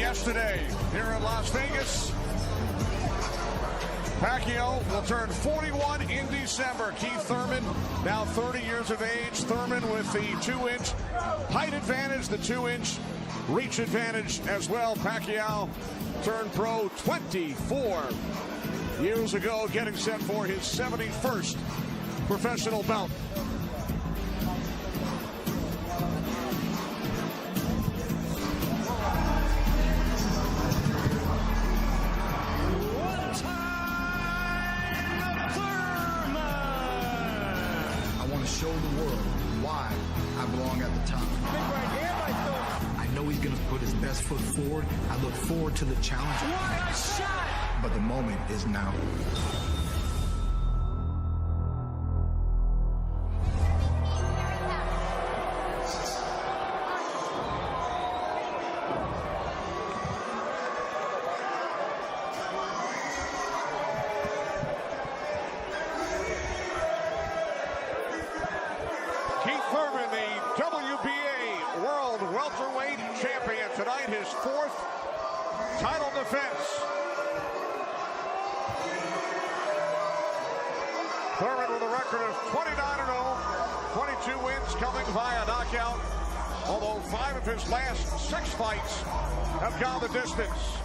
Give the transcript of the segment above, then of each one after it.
yesterday here in Las Vegas. Pacquiao will turn 41 in December. Keith Thurman, now 30 years of age. Thurman with the 2-inch height advantage, the 2-inch reach advantage as well. Pacquiao turned pro 24 years ago, getting set for his 71st professional bout. Show the world why I belong at the top. I know he's going to put his best foot forward. I look forward to the challenge. What a shot! But the moment is now. Keith Thurman, the WBA World Welterweight Champion. Tonight, his 4th title defense. Thurman with a record of 29-0, 22 wins coming via knockout. Although 5 of his last 6 fights have gone the distance.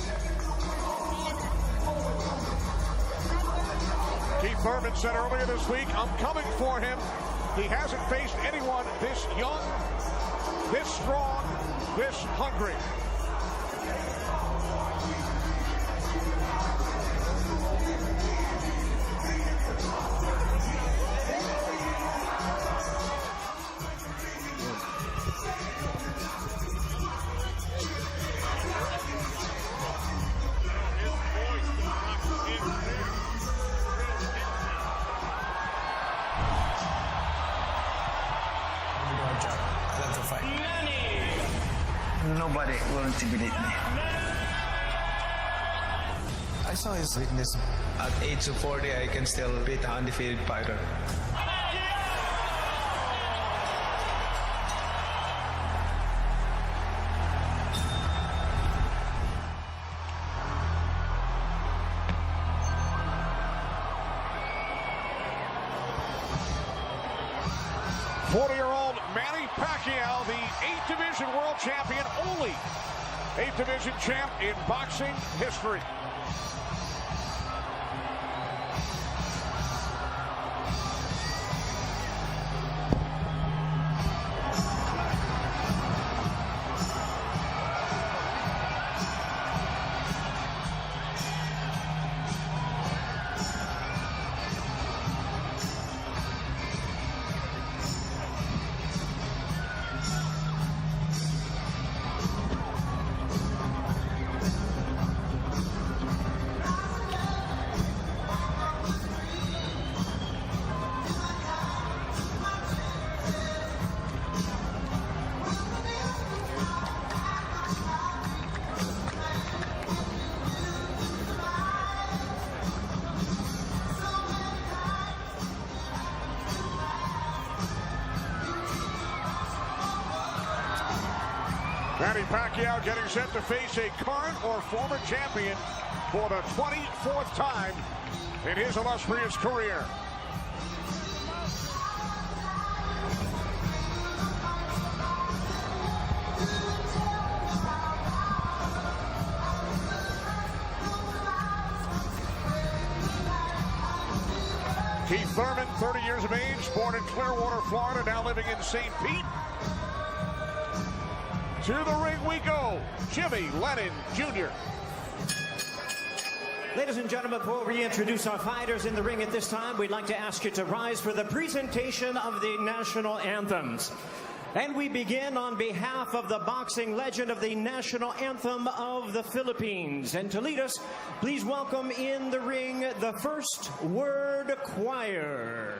Keith Thurman said earlier this week, "I'm coming for him." He hasn't faced anyone this young, this strong, this hungry. Nobody will intimidate me. I saw his weakness. At age of 40, I can still beat an undefeated fighter. Forty-year-old Manny Pacquiao, the 8th Division World Champion, only 8th Division champ in boxing history. Manny Pacquiao getting set to face a current or former champion for the 24th time in his illustrious career. Keith Thurman, 30 years of age, born in Clearwater, Florida, now living in St. Pete. To the ring we go, Jimmy Lennon Jr. Ladies and gentlemen, before we introduce our fighters in the ring at this time, we'd like to ask you to rise for the presentation of the national anthems. And we begin on behalf of the boxing legend of the national anthem of the Philippines. And to lead us, please welcome in the ring the First Word Choir.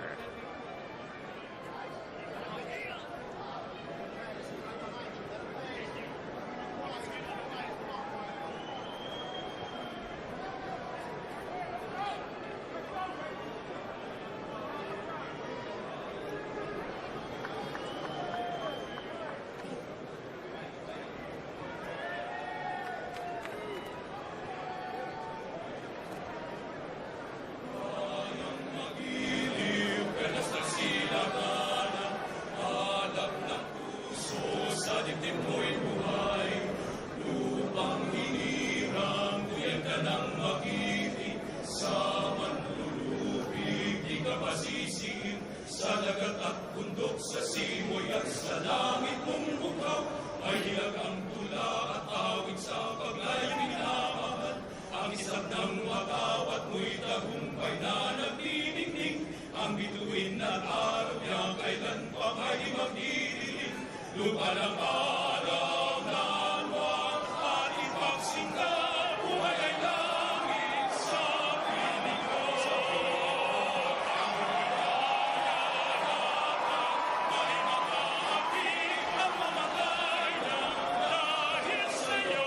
dagat at bundok, sa simoy at sa langit mong bukaw, ay hilag ang tula at awit sa paglay minamahal. Ang isang ng matawat mo'y tagumpay na nagdidingding, ang bituin at araw niya kailan pa kay magdidilim. Lupa ng araw na anwang at ipagsing na buhay ay langit sa piling ko. May makakapit ang mamatay na dahil sa'yo.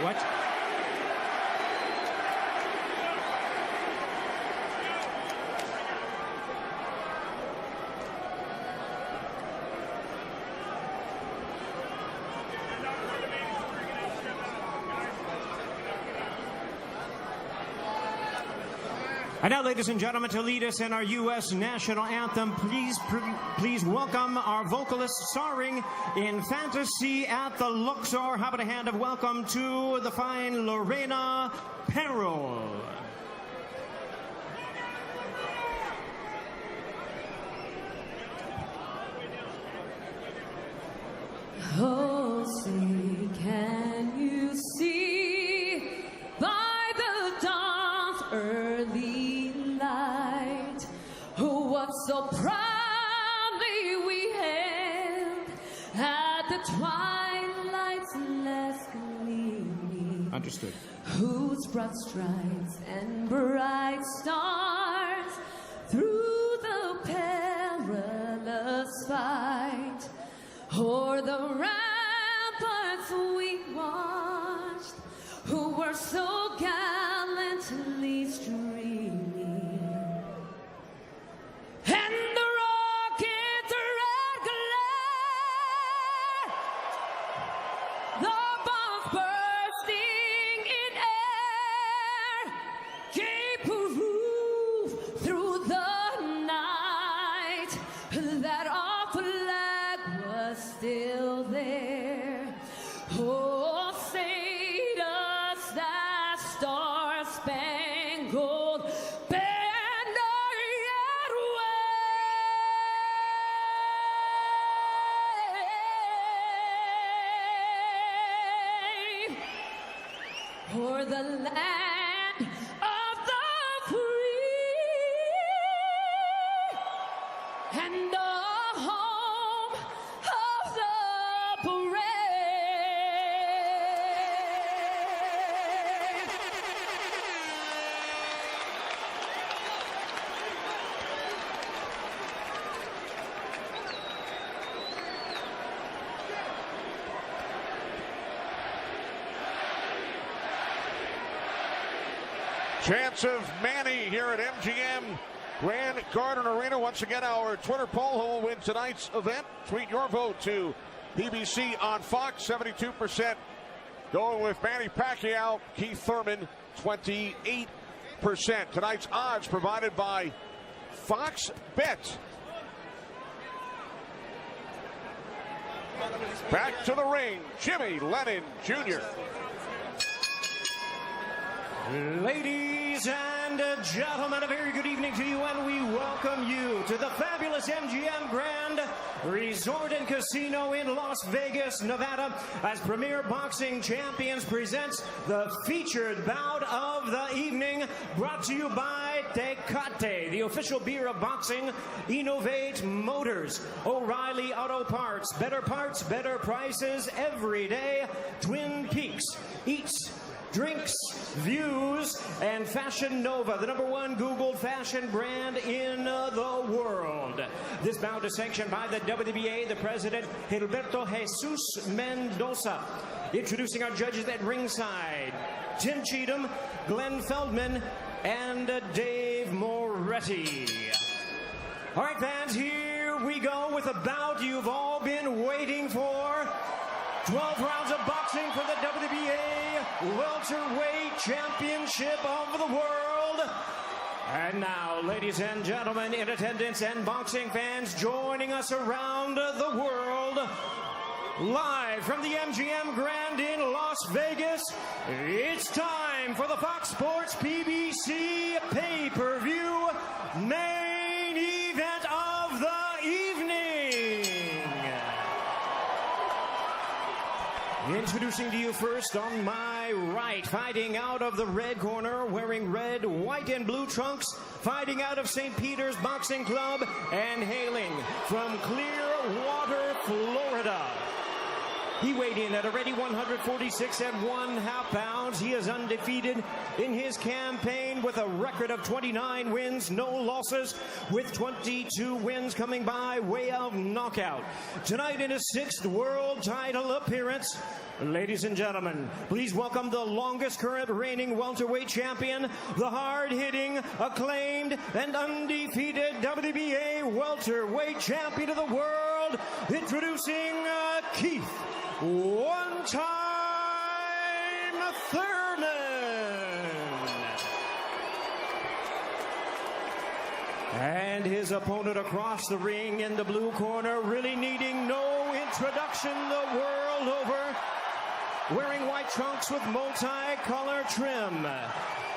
What? And now, ladies and gentlemen, to lead us in our U.S. national anthem, please welcome our vocalist starring in Fantasy at the Luxor. How about a hand of welcome to the fine Lorena Perrol. Oh, say, can you see by the dawn's early light what so proudly we hailed at the twilight's last gleaming? Understood. Whose broad stripes and bright stars through the perilous fight o'er the ramparts we watched, who were so gallantly streaming, and the rocket's red glare, the bombs bursting in air, gave proof through the night that our flag was still there. Oh, say does that star-spangled banner yet wave o'er the land of the free and the home of the brave? Chance of Manny here at MGM Grand Garden Arena. Once again, our Twitter poll: who will win tonight's event? Tweet your vote to PBC on Fox. 72% going with Manny Pacquiao. Keith Thurman, 28%. Tonight's odds provided by Fox Bet. Back to the ring, Jimmy Lennon Jr. Ladies and gentlemen, a very good evening to you, and we welcome you to the fabulous MGM Grand Resort and Casino in Las Vegas, Nevada, as Premier Boxing Champions presents the featured bout of the evening, brought to you by Tecate, the official beer of boxing, Innovate Motors, O'Reilly Auto Parts, better prices every day, Twin Peaks, Eats, Drinks, Views, and Fashion Nova, the #1 Googled fashion brand in the world. This bout is sanctioned by the WBA, the president, Gilberto Jesus Mendoza. Introducing our judges at ringside, Tim Cheatham, Glenn Feldman, and Dave Moretti. All right, fans, here we go with a bout you've all been waiting for. 12 rounds of boxing for the WBA Welterweight Championship of the World. And now, ladies and gentlemen, in attendance and boxing fans joining us around the world, live from the MGM Grand in Las Vegas, it's time for the Fox Sports PBC pay-per-view main event of the evening. Introducing to you first on my right, fighting out of the red corner, wearing red, white, and blue trunks, fighting out of St. Peter's Boxing Club, and hailing from Clearwater, Florida. He weighed in at a ready 146 1/2 pounds. He is undefeated in his campaign with a record of 29 wins, no losses, with 22 wins coming by way of knockout. Tonight in his 6th world title appearance, ladies and gentlemen, please welcome the longest current reigning welterweight champion, the hard-hitting, acclaimed, and undefeated WBA welterweight champion of the world, introducing Keith one-time Thurman. And his opponent across the ring in the blue corner, really needing no introduction the world over, wearing white trunks with multi-color trim.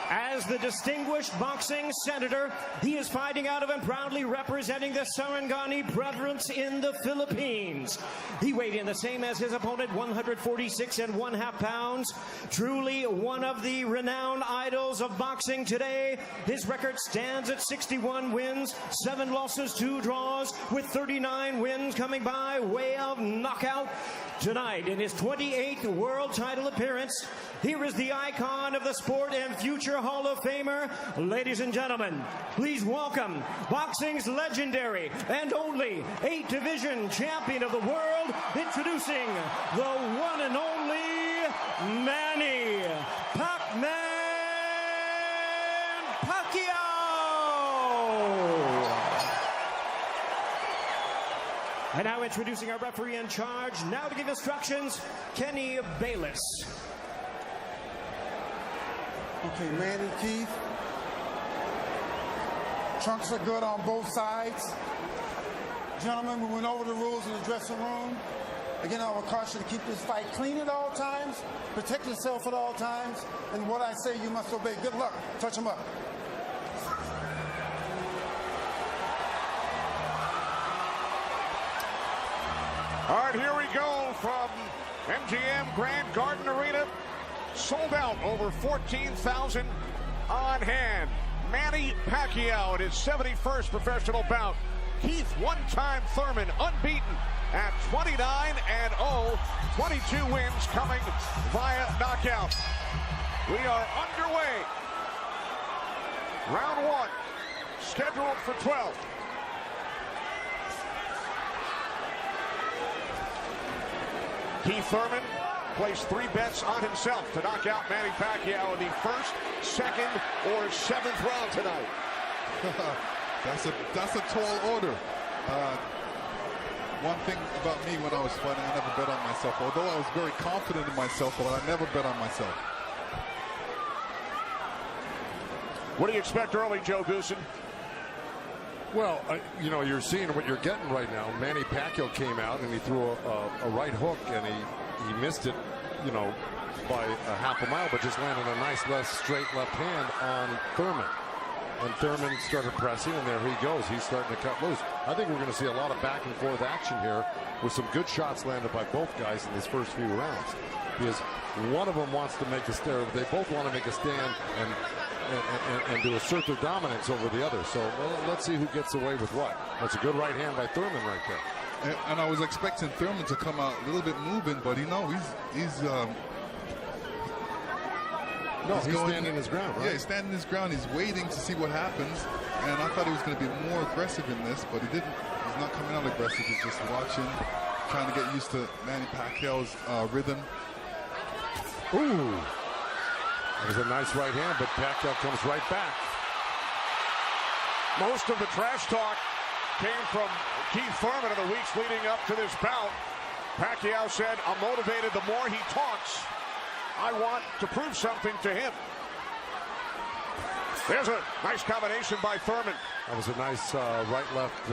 As the distinguished boxing senator, he is fighting out of and proudly representing the Sarangani Province in the Philippines. He weighed in the same as his opponent, 146 1/2 pounds. Truly one of the renowned idols of boxing today. His record stands at 61 wins, 7 losses, 2 draws, with 39 wins coming by way of knockout. Tonight, in his 28th world title appearance, here is the icon of the sport and future Hall of Famer. Ladies and gentlemen, please welcome boxing's legendary and only 8-division champion of the world, introducing the one and only Manny Pacquiao. And now introducing our referee in charge, now to give instructions, Kenny Bayless. Okay, Manny, Keith. Trunks are good on both sides. Gentlemen, we went over the rules in the dressing room. Again, I would caution to keep this fight clean at all times, protect yourself at all times, and what I say you must obey. Good luck. Touch them up. All right, here we go from MGM Grand Garden Arena. Sold out, over 14,000 on hand. Manny Pacquiao in his 71st professional bout. Keith one-time Thurman, unbeaten at 29-0, 22 wins coming via knockout. We are underway. Round 1, scheduled for 12. Keith Thurman placed 3 bets on himself to knock out Manny Pacquiao in the 1st, 2nd, or 7th round tonight. That's a tall order. One thing about me when I was fighting, I never bet on myself. Although I was very confident in myself, but I never bet on myself. What do you expect early, Joe Goosen? Well, you know, you're seeing what you're getting right now. Manny Pacquiao came out and he threw a right hook, and he missed it, you know, by a half a mile, but just landed a nice straight left hand on Thurman. And Thurman started pressing, and there he goes. He's starting to cut loose. I think we're going to see a lot of back and forth action here with some good shots landed by both guys in this first few rounds. Because one of them wants to make a stand. They both want to make a stand and to assert their dominance over the other. So let's see who gets away with what. That's a good right hand by Thurman right there. And I was expecting Thurman to come out a little bit moving, but he's standing his ground, right? Yeah, he's standing his ground. He's waiting to see what happens. And I thought he was going to be more aggressive in this, but he didn't. He's not coming out aggressive. He's just watching, trying to get used to Manny Pacquiao's rhythm. Ooh. That was a nice right hand, but Pacquiao comes right back. Most of the trash talk came from Keith Thurman in the weeks leading up to this bout. Pacquiao said, "I'm motivated the more he talks. I want to prove something to him." There's a nice combination by Thurman. That was a nice right-left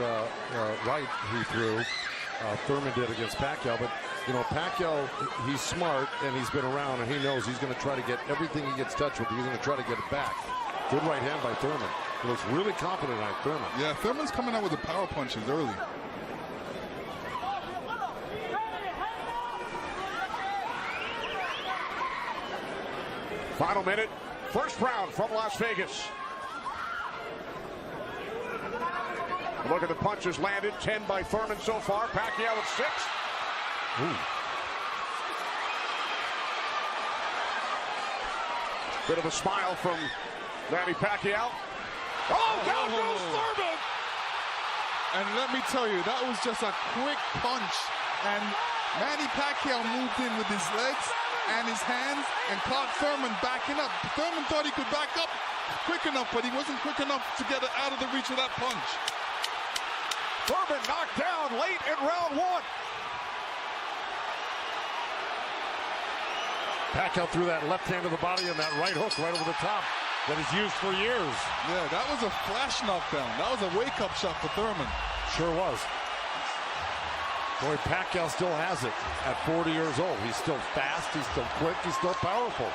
right he threw. Thurman did against Pacquiao, but you know, Pacquiao, he's smart and he's been around and he knows he's going to try to get everything he gets touched with. He's going to try to get it back. Good right hand by Thurman. He looks really confident on Thurman. Yeah, Thurman's coming out with the power punches early. Final minute, first round from Las Vegas. Look at the punches landed, 10 by Thurman so far. Pacquiao with 6. Ooh. Bit of a smile from Manny Pacquiao. Oh, down goes Thurman! And let me tell you, that was just a quick punch. And Manny Pacquiao moved in with his legs and his hands and caught Thurman backing up. Thurman thought he could back up quick enough, but he wasn't quick enough to get it out of the reach of that punch. Thurman knocked down late in round 1. Pacquiao threw that left hand to the body and that right hook right over the top that he's used for years. Yeah, that was a flash knockdown. That was a wake-up shot for Thurman. Sure was. Boy, Pacquiao still has it at 40 years old. He's still fast, he's still quick, he's still powerful.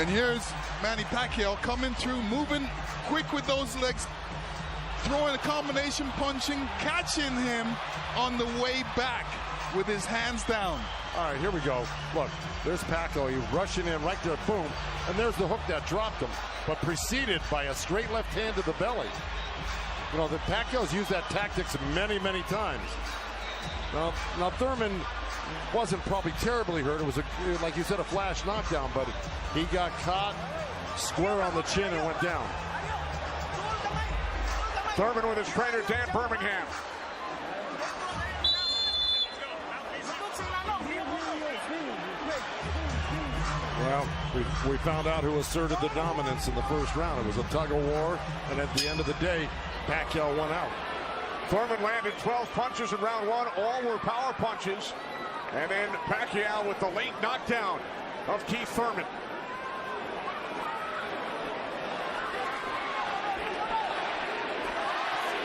And here's Manny Pacquiao coming through, moving quick with those legs, throwing a combination punching, catching him on the way back with his hands down. All right, here we go. Look, there's Pacquiao. He's rushing in right there, boom. And there's the hook that dropped him, but preceded by a straight left hand to the belly. You know, the Pacquiao's used that tactics many, many times. Now Thurman wasn't probably terribly hurt. It was, like you said, a flash knockdown, but he got caught square on the chin and went down. Thurman with his trainer, Dan Birmingham. Well, we found out who asserted the dominance in the first round. It was a tug of war, and at the end of the day, Pacquiao won out. Thurman landed 12 punches in round 1. All were power punches. And then Pacquiao with the late knockdown of Keith Thurman.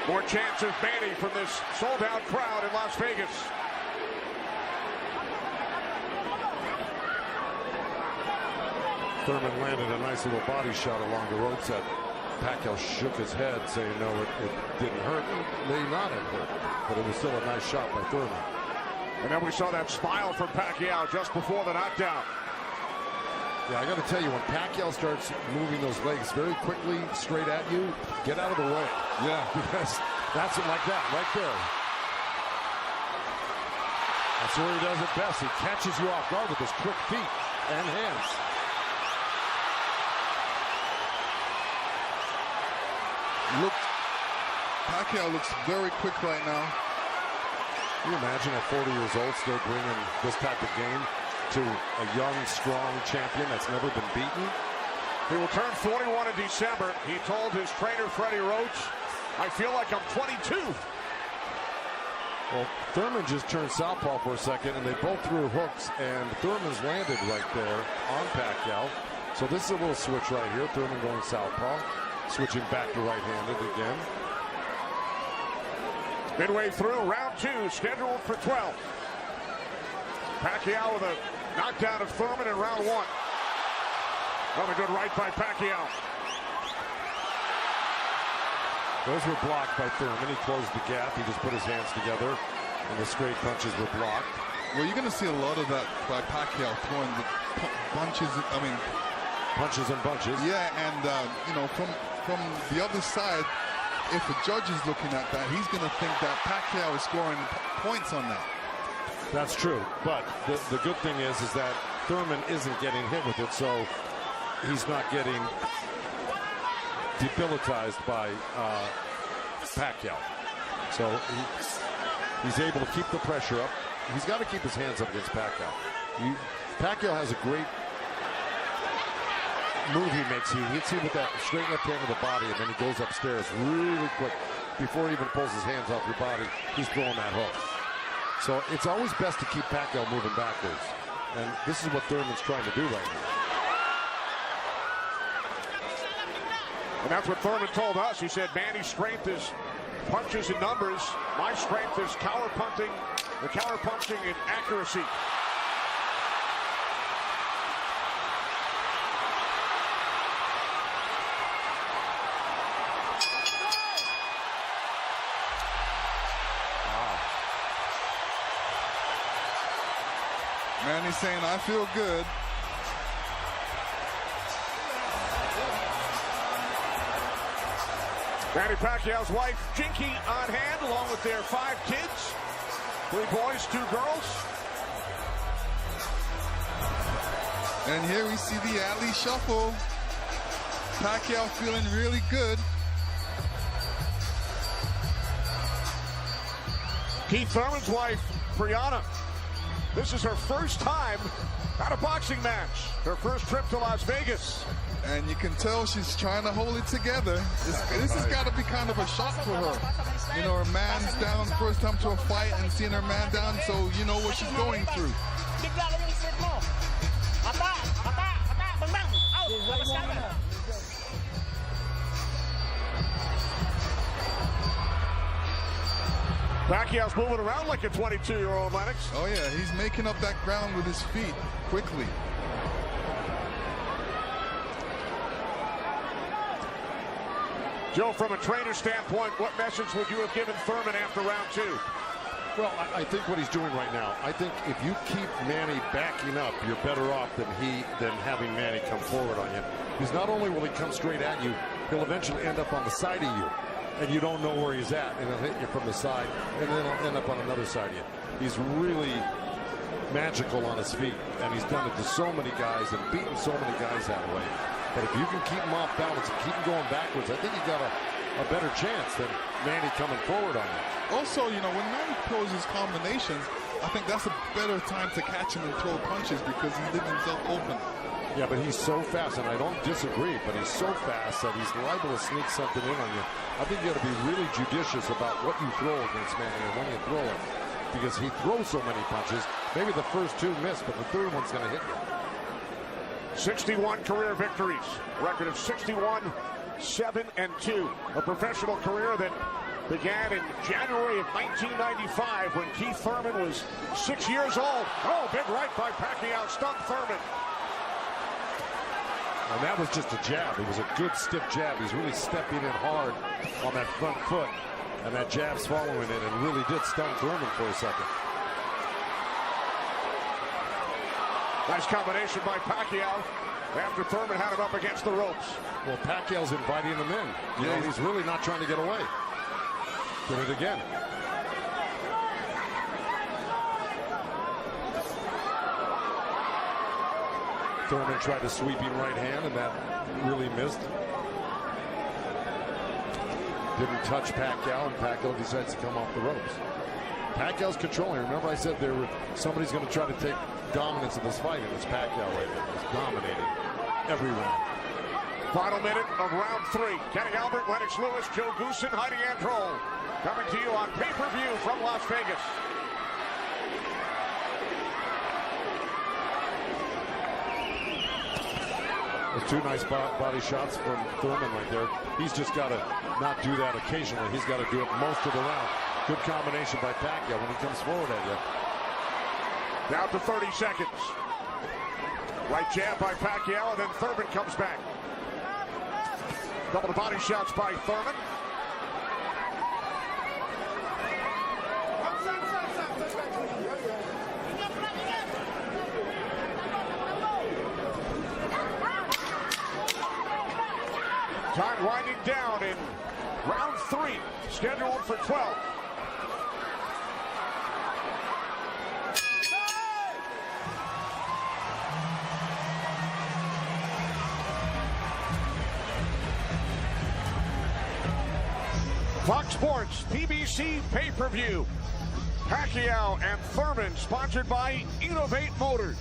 More chances, Manny, from this sold-out crowd in Las Vegas. Thurman landed a nice little body shot along the ropes that Pacquiao shook his head, saying no, it didn't hurt. It may not have hurt, but it was still a nice shot by Thurman. And then we saw that smile from Pacquiao just before the knockdown. Yeah, I got to tell you, when Pacquiao starts moving those legs very quickly straight at you, get out of the way. Yeah. Because that's it like that, right there. That's where he does it best. He catches you off guard with his quick feet and hands. Pacquiao looks very quick right now. Can you imagine at 40 years old still bringing this type of game to a young, strong champion that's never been beaten? He will turn 41 in December. He told his trainer, Freddie Roach, I feel like I'm 22. Well, Thurman just turned southpaw for a second, and they both threw hooks, and Thurman's landed right there on Pacquiao. So this is a little switch right here. Thurman going southpaw, switching back to right-handed again. Midway through round 2, scheduled for 12. Pacquiao with a knockdown of Thurman in round 1. Another good right by Pacquiao. Those were blocked by Thurman. He closed the gap. He just put his hands together, and the straight punches were blocked. Well, you're going to see a lot of that by Pacquiao throwing the punches. I mean, punches and bunches. Yeah, and you know, from the other side, if a judge is looking at that, he's going to think that Pacquiao is scoring points on that. That's true, but the good thing is that Thurman isn't getting hit with it, so he's not getting debilitized by Pacquiao. So he's able to keep the pressure up. He's got to keep his hands up against Pacquiao. Pacquiao has a great move he makes. He hits you with that straight left hand to the body, and then he goes upstairs really quick. Before he even pulls his hands off your body, he's throwing that hook. So it's always best to keep Pacquiao moving backwards. And this is what Thurman's trying to do right now. And that's what Thurman told us. He said Manny's strength is punches and numbers. My strength is counter punching and accuracy. Manny's saying, I feel good. Manny Pacquiao's wife, Jinky, on hand, along with their 5 kids. 3 boys, 2 girls. And here we see the alley shuffle. Pacquiao feeling really good. Keith Thurman's wife, Brianna. This is her first time at a boxing match. Her first trip to Las Vegas. And you can tell she's trying to hold it together. This has got to be kind of a shock for her. You know, her man's down, first time to a fight, and seeing her man down, so you know what she's going through. Pacquiao's moving around like a 22-year-old, Lennox. Oh, yeah, he's making up that ground with his feet quickly. Joe, from a trainer standpoint, what message would you have given Thurman after round 2? Well, I think what he's doing right now, I think if you keep Manny backing up, you're better off than having Manny come forward on you. Because not only will he come straight at you, he'll eventually end up on the side of you. And you don't know where he's at, and he'll hit you from the side, and then he'll end up on another side of you. He's really magical on his feet, and he's done it to so many guys and beaten so many guys that way. But if you can keep him off balance and keep him going backwards, I think you got a better chance than Manny coming forward on you. Also, you know, when Manny throws his combinations, I think that's a better time to catch him and throw punches because he's leaving himself open. Yeah, but he's so fast, and I don't disagree, but he's so fast that he's liable to sneak something in on you. I think you got to be really judicious about what you throw against Manny and when you throw it, because he throws so many punches. Maybe the first 2 miss, but the third one's going to hit you. 61 career victories, record of 61, 7 and 2. A professional career that began in January of 1995 when Keith Thurman was 6 years old. Oh, big right by Pacquiao, stumped Thurman. And that was just a jab. It was a good stiff jab. He's really stepping in hard on that front foot. And that jab's following it and really did stun Thurman for a second. Nice combination by Pacquiao after Thurman had him up against the ropes. Well, Pacquiao's inviting him in. You know, he's really not trying to get away. Did it again. Thurman tried a sweeping right hand, and that really missed. Didn't touch Pacquiao, and Pacquiao decides to come off the ropes. Pacquiao's controlling. Remember I said somebody's going to try to take dominance in this fight, and it's Pacquiao right there. He's dominating every round. Final minute of round 3. Kenny Albert, Lennox Lewis, Joe Goosen, Heidi Androl. Coming to you on pay-per-view from Las Vegas. There's 2 nice body shots from Thurman right there. He's just got to not do that occasionally. He's got to do it most of the round. Good combination by Pacquiao when he comes forward at you. Down to 30 seconds. Right jab by Pacquiao, and then Thurman comes back. Couple of body shots by Thurman. Time winding down in round 3, scheduled for 12. Fox Sports, PBC pay-per-view. Pacquiao and Thurman, sponsored by Innovate Motors.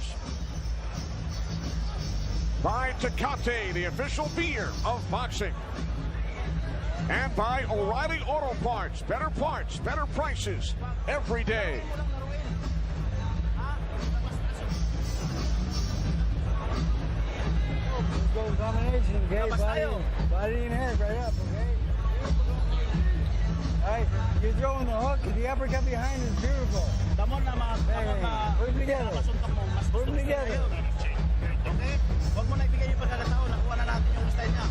By Tecate, the official beer of boxing. And by O'Reilly Auto Parts, better prices every day. go combination, okay? Body and head right up, okay? Alright, you're throwing the hook, the uppercut behind is beautiful. Hey, put them together. Put them together. Okay? Huwag mo na ibigay yung pagkakataon. Nakuha na natin yung style niya.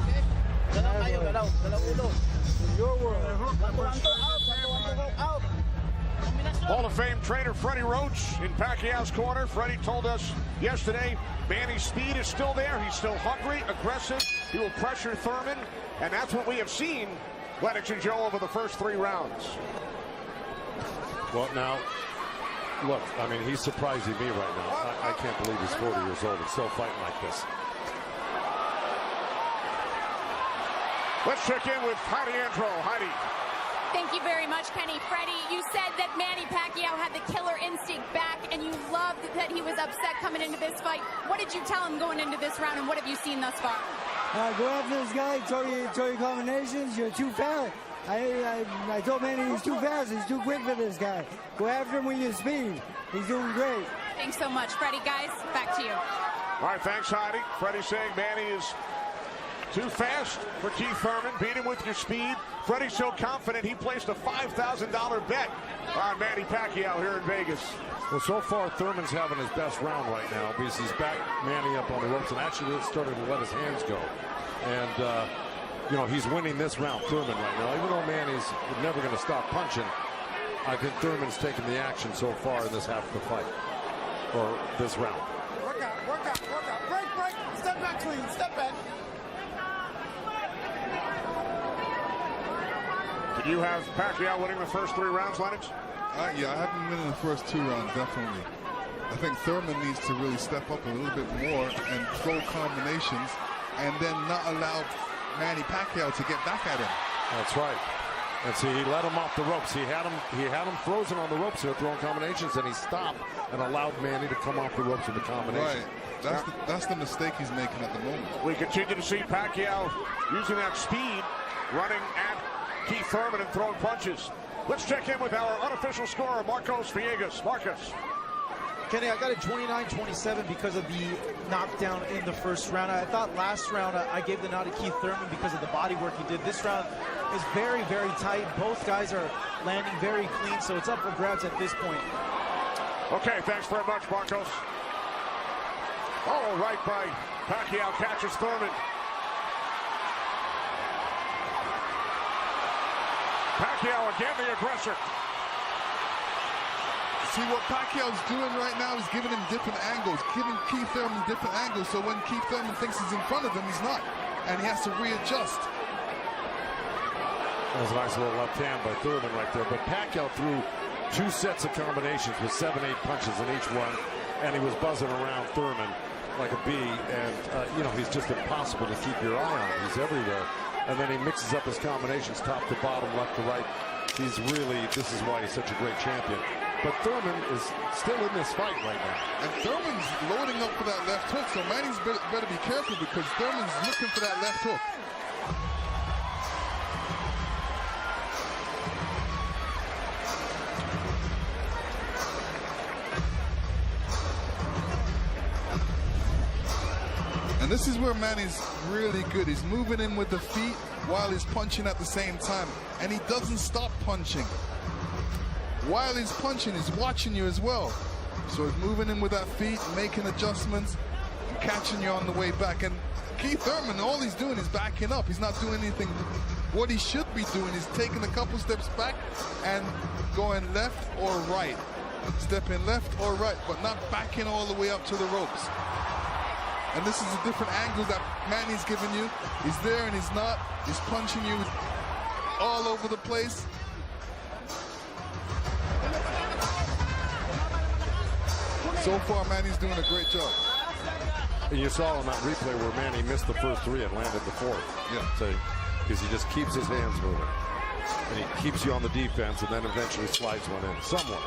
Okay? Dalaw tayo, dalaw ulo. Your world. Out. Hall of Fame trainer Freddie Roach in Pacquiao's corner. Freddie told us yesterday Manny's speed is still there. He's still hungry, aggressive. He will pressure Thurman, and that's what we have seen Lennox and Joe over the first 3 rounds. Well, now, look, I mean, he's surprising me right now. I can't believe he's 40 years old and still fighting like this. Let's check in with Heidi Andro. Heidi. Thank you very much, Kenny. Freddie, you said that Manny Pacquiao had the killer instinct back, and you loved that he was upset coming into this fight. What did you tell him going into this round, and what have you seen thus far? Go after this guy, throw your combinations. You're too fast. I told Manny he's too fast. He's too quick for this guy. Go after him with your speed. He's doing great. Thanks so much, Freddie. Guys, back to you. All right, thanks, Heidi. Freddie saying Manny is too fast for Keith Thurman. Beat him with your speed. Freddie's so confident he placed a $5,000 bet on Manny Pacquiao here in Vegas. Well, so far, Thurman's having his best round right now because he's back Manny up on the ropes and actually started to let his hands go. And, you know, he's winning this round, Thurman, right now. Even though Manny's never going to stop punching, I think Thurman's taken the action so far in this half of the fight, or this round. Work out. Break. Step back clean. Step back. Did you have Pacquiao winning the first 3 rounds, Lennox? Yeah, I haven't been in the first 2 rounds, definitely. I think Thurman needs to really step up a little bit more and throw combinations and then not allow Manny Pacquiao to get back at him. That's right. And see, he let him off the ropes. He had him frozen on the ropes here, throwing combinations, and he stopped and allowed Manny to come off the ropes with the combination. Right. That's the mistake he's making at the moment. We continue to see Pacquiao using that speed, running at Keith Thurman and throwing punches. Let's check in with our unofficial scorer, Marcos Villegas. Marcos. Kenny, I got it 29-27 because of the knockdown in the first round. I thought last round I gave the nod to Keith Thurman because of the body work he did. This round is very, very tight. Both guys are landing very clean, so it's up for grabs at this point. Okay, thanks very much, Marcos. Oh, right by Pacquiao, catches Thurman. Pacquiao again, the aggressor. See, what Pacquiao's doing right now is giving him different angles, giving Keith Thurman different angles, so when Keith Thurman thinks he's in front of him, he's not, and he has to readjust. That was a nice little left hand by Thurman right there, but Pacquiao threw 2 sets of combinations with 7-8 punches in each one, and he was buzzing around Thurman like a bee, and, you know, he's just impossible to keep your eye on. He's everywhere, and then he mixes up his combinations top to bottom, left to right. He's really, this is why he's such a great champion. But Thurman is still in this fight right now. And Thurman's loading up for that left hook, so Manny's better be careful because Thurman's looking for that left hook. And this is where Manny's really good. He's moving in with the feet while he's punching at the same time. And he doesn't stop punching. While he's punching, he's watching you as well. So he's moving in with that feet, making adjustments, and catching you on the way back. And Keith Thurman, all he's doing is backing up. He's not doing anything. What he should be doing is taking a couple steps back and going left or right. Stepping left or right, but not backing all the way up to the ropes. And this is a different angle that Manny's giving you. He's there and he's not. He's punching you all over the place. So far, Manny's doing a great job. And you saw on that replay where Manny missed the first 3 and landed the 4th. Yeah. So, because he just keeps his hands moving. And he keeps you on the defense and then eventually slides one in. Somewhat.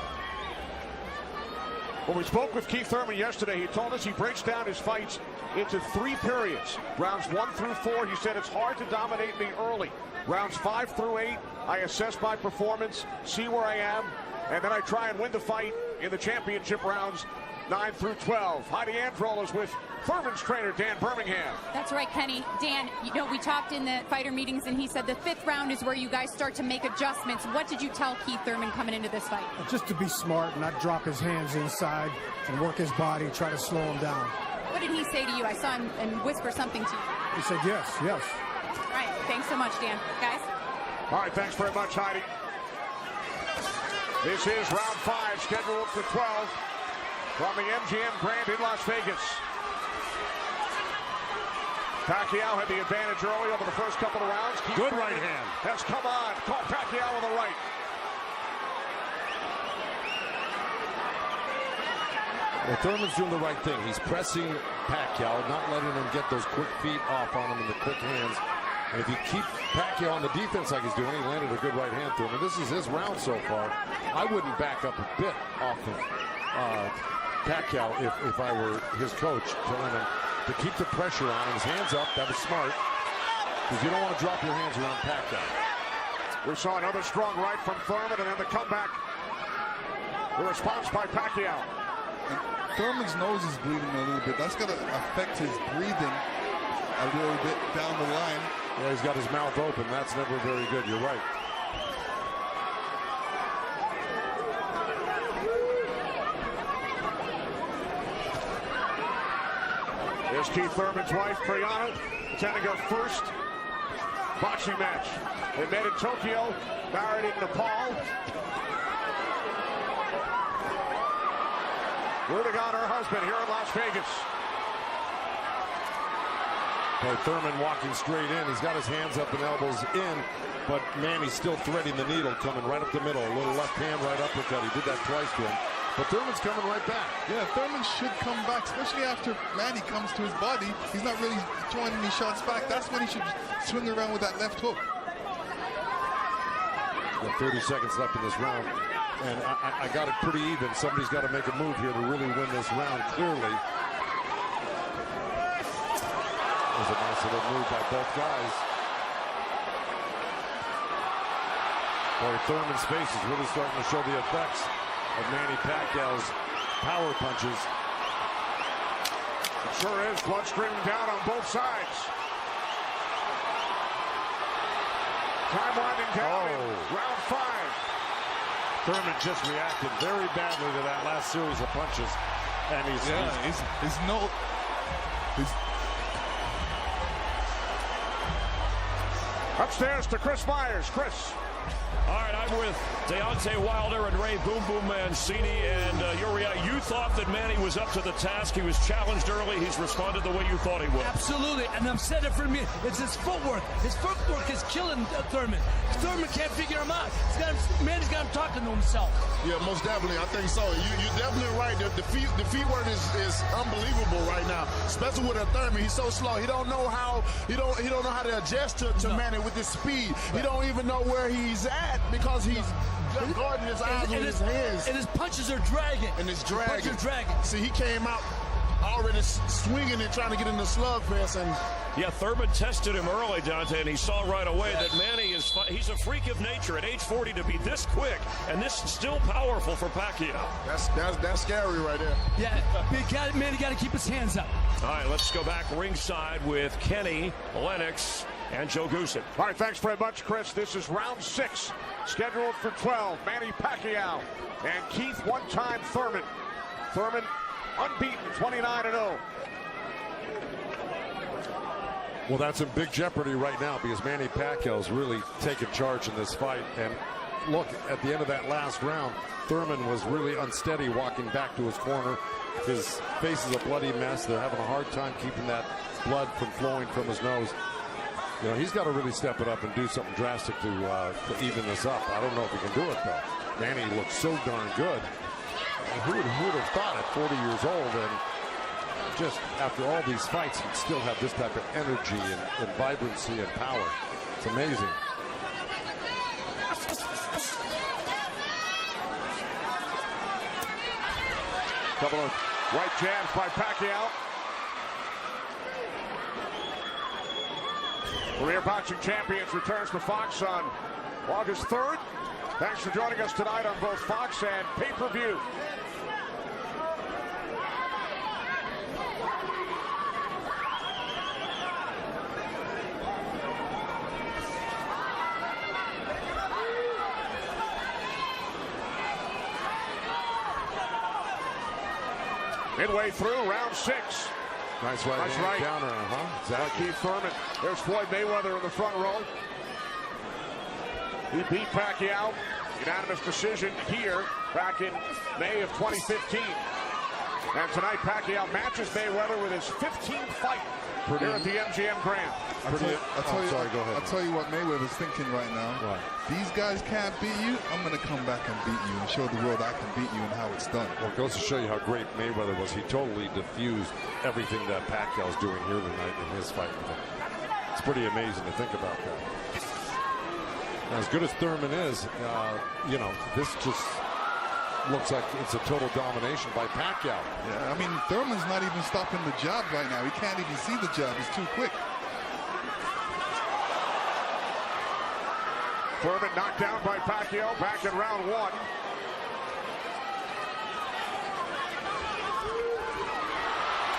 When we spoke with Keith Thurman yesterday, he told us he breaks down his fights into 3 periods. Rounds 1 through 4, he said it's hard to dominate me early. Rounds 5 through 8, I assess my performance, see where I am, and then I try and win the fight in the championship rounds 9 through 12. Heidi Andro is with Thurman's trainer, Dan Birmingham. That's right, Kenny. Dan, you know, we talked in the fighter meetings, and he said the 5th round is where you guys start to make adjustments. What did you tell Keith Thurman coming into this fight? Just to be smart, not drop his hands inside and work his body, try to slow him down. What did he say to you? I saw him and whisper something to you. He said yes, yes. All right, thanks so much, Dan. Guys? All right, thanks very much, Heidi. This is round 5, scheduled for 12 from the MGM Grand in Las Vegas. Pacquiao had the advantage early over the first couple of rounds. Good right hand. Has come on. Caught Pacquiao with the right. Well, Thurman's doing the right thing. He's pressing Pacquiao, not letting him get those quick feet off on him and the quick hands. And if you keep Pacquiao on the defense like he's doing, he landed a good right hand to him. And this is his round so far. I wouldn't back up a bit off of Pacquiao if I were his coach, telling him to keep the pressure on. His hands up. That was smart, because you don't want to drop your hands around Pacquiao. We saw another strong right from Thurman, and then the comeback. The response by Pacquiao. Thurman's nose is bleeding a little bit. That's going to affect his breathing a little bit down the line. Yeah, he's got his mouth open. That's never very good. You're right. Here's Keith Thurman's wife, Brianna, attending her first boxing match. They met in Tokyo, married in Nepal. Rooting on her husband here in Las Vegas. Okay, Thurman walking straight in. He's got his hands up and elbows in, but Manny's still threading the needle, coming right up the middle. A little left hand, right uppercut. He did that twice to him. But Thurman's coming right back. Yeah, Thurman should come back, especially after Manny comes to his body. He's not really throwing any shots back. That's when he should swing around with that left hook. Got 30 seconds left in this round, and I got it pretty even. Somebody's got to make a move here to really win this round clearly. There's a nice little move by both guys. Boy, Thurman's face is really starting to show the effects of Manny Pacquiao's power punches. It sure is. Blood streaming down on both sides. Time winding down in round 5. Thurman just reacted very badly to that last series of punches, and he's upstairs to Chris Myers. Chris. All right, I'm with Deontay Wilder and Ray Boom Boom Mancini. And Uriah, you thought that Manny was up to the task. He was challenged early. He's responded the way you thought he would. Absolutely, and I've said it for me. It's his footwork. His footwork is killing Thurman. Thurman can't figure him out. Manny's got him talking to himself. Yeah, most definitely. I think so. You're definitely right. The feet work is unbelievable right now, especially with a Thurman. He's so slow. He don't know how he don't know how to adjust to Manny with his speed. He don't even know where he's at because he's guarding his eyes with his hands. And his punches are dragging. And it's dragging. Punches dragging. See, he came out already swinging and trying to get in the slugfest. And yeah, Thurman tested him early, Dante, and he saw right away that Manny he's a freak of nature at age 40 to be this quick and this still powerful for Pacquiao. That's scary right there. Yeah, Manny got to keep his hands up. All right, let's go back ringside with Kenny, Lennox, and Joe Goosen. All right, thanks very much, Chris. This is round 6, scheduled for 12. Manny Pacquiao and Keith one-time Thurman. Thurman unbeaten, 29-0. Well, that's in big jeopardy right now because Manny Pacquiao's really taken charge in this fight. And look, at the end of that last round, Thurman was really unsteady walking back to his corner. His face is a bloody mess. They're having a hard time keeping that blood from flowing from his nose. You know, he's got to really step it up and do something drastic to even this up. I don't know if he can do it, though. Manny looks so darn good. Who would have thought at 40 years old and just after all these fights he'd still have this type of energy and vibrancy and power. It's amazing. Couple of right jabs by Pacquiao. Career Boxing Champions returns to Fox on August 3rd. Thanks for joining us tonight on both Fox and pay-per-view. Midway through round 6. Nice right downer, huh? Exactly. Keith Thurman. There's Floyd Mayweather in the front row. He beat Pacquiao. Unanimous decision here back in May of 2015. And tonight Pacquiao matches Mayweather with his 15th fight here at the MGM Grand. I'll tell you what Mayweather's thinking right now. Right. These guys can't beat you. I'm going to come back and beat you and show the world I can beat you and how it's done. Well, it goes to show you how great Mayweather was. He totally diffused everything that Pacquiao's doing here tonight in his fight with him. It's pretty amazing to think about that. As good as Thurman is, you know, this just looks like it's a total domination by Pacquiao. Yeah, I mean, Thurman's not even stopping the jab right now. He can't even see the jab. It's too quick. Thurman knocked down by Pacquiao back in round 1.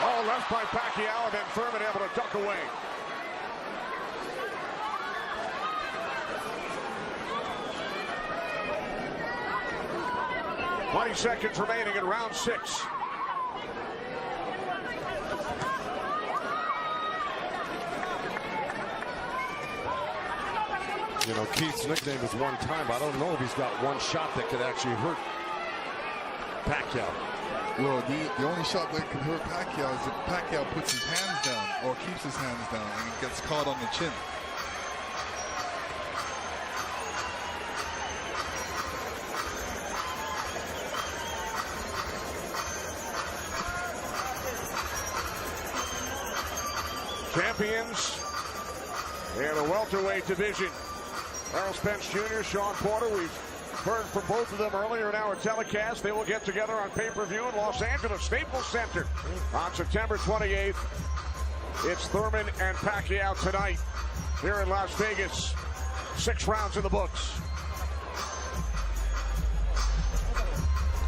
All left by Pacquiao, and then Thurman able to duck away. "20 seconds remaining in round 6. You know, Keith's nickname is one time. I don't know if he's got one shot that could actually hurt Pacquiao. Well, the only shot that could hurt Pacquiao is if Pacquiao puts his hands down or keeps his hands down and he gets caught on the chin. Champions in the welterweight division. Errol Spence Jr., Sean Porter. We've heard from both of them earlier in our telecast. They will get together on pay-per-view in Los Angeles Staples Center on September 28th. It's Thurman and Pacquiao tonight here in Las Vegas. 6 rounds in the books.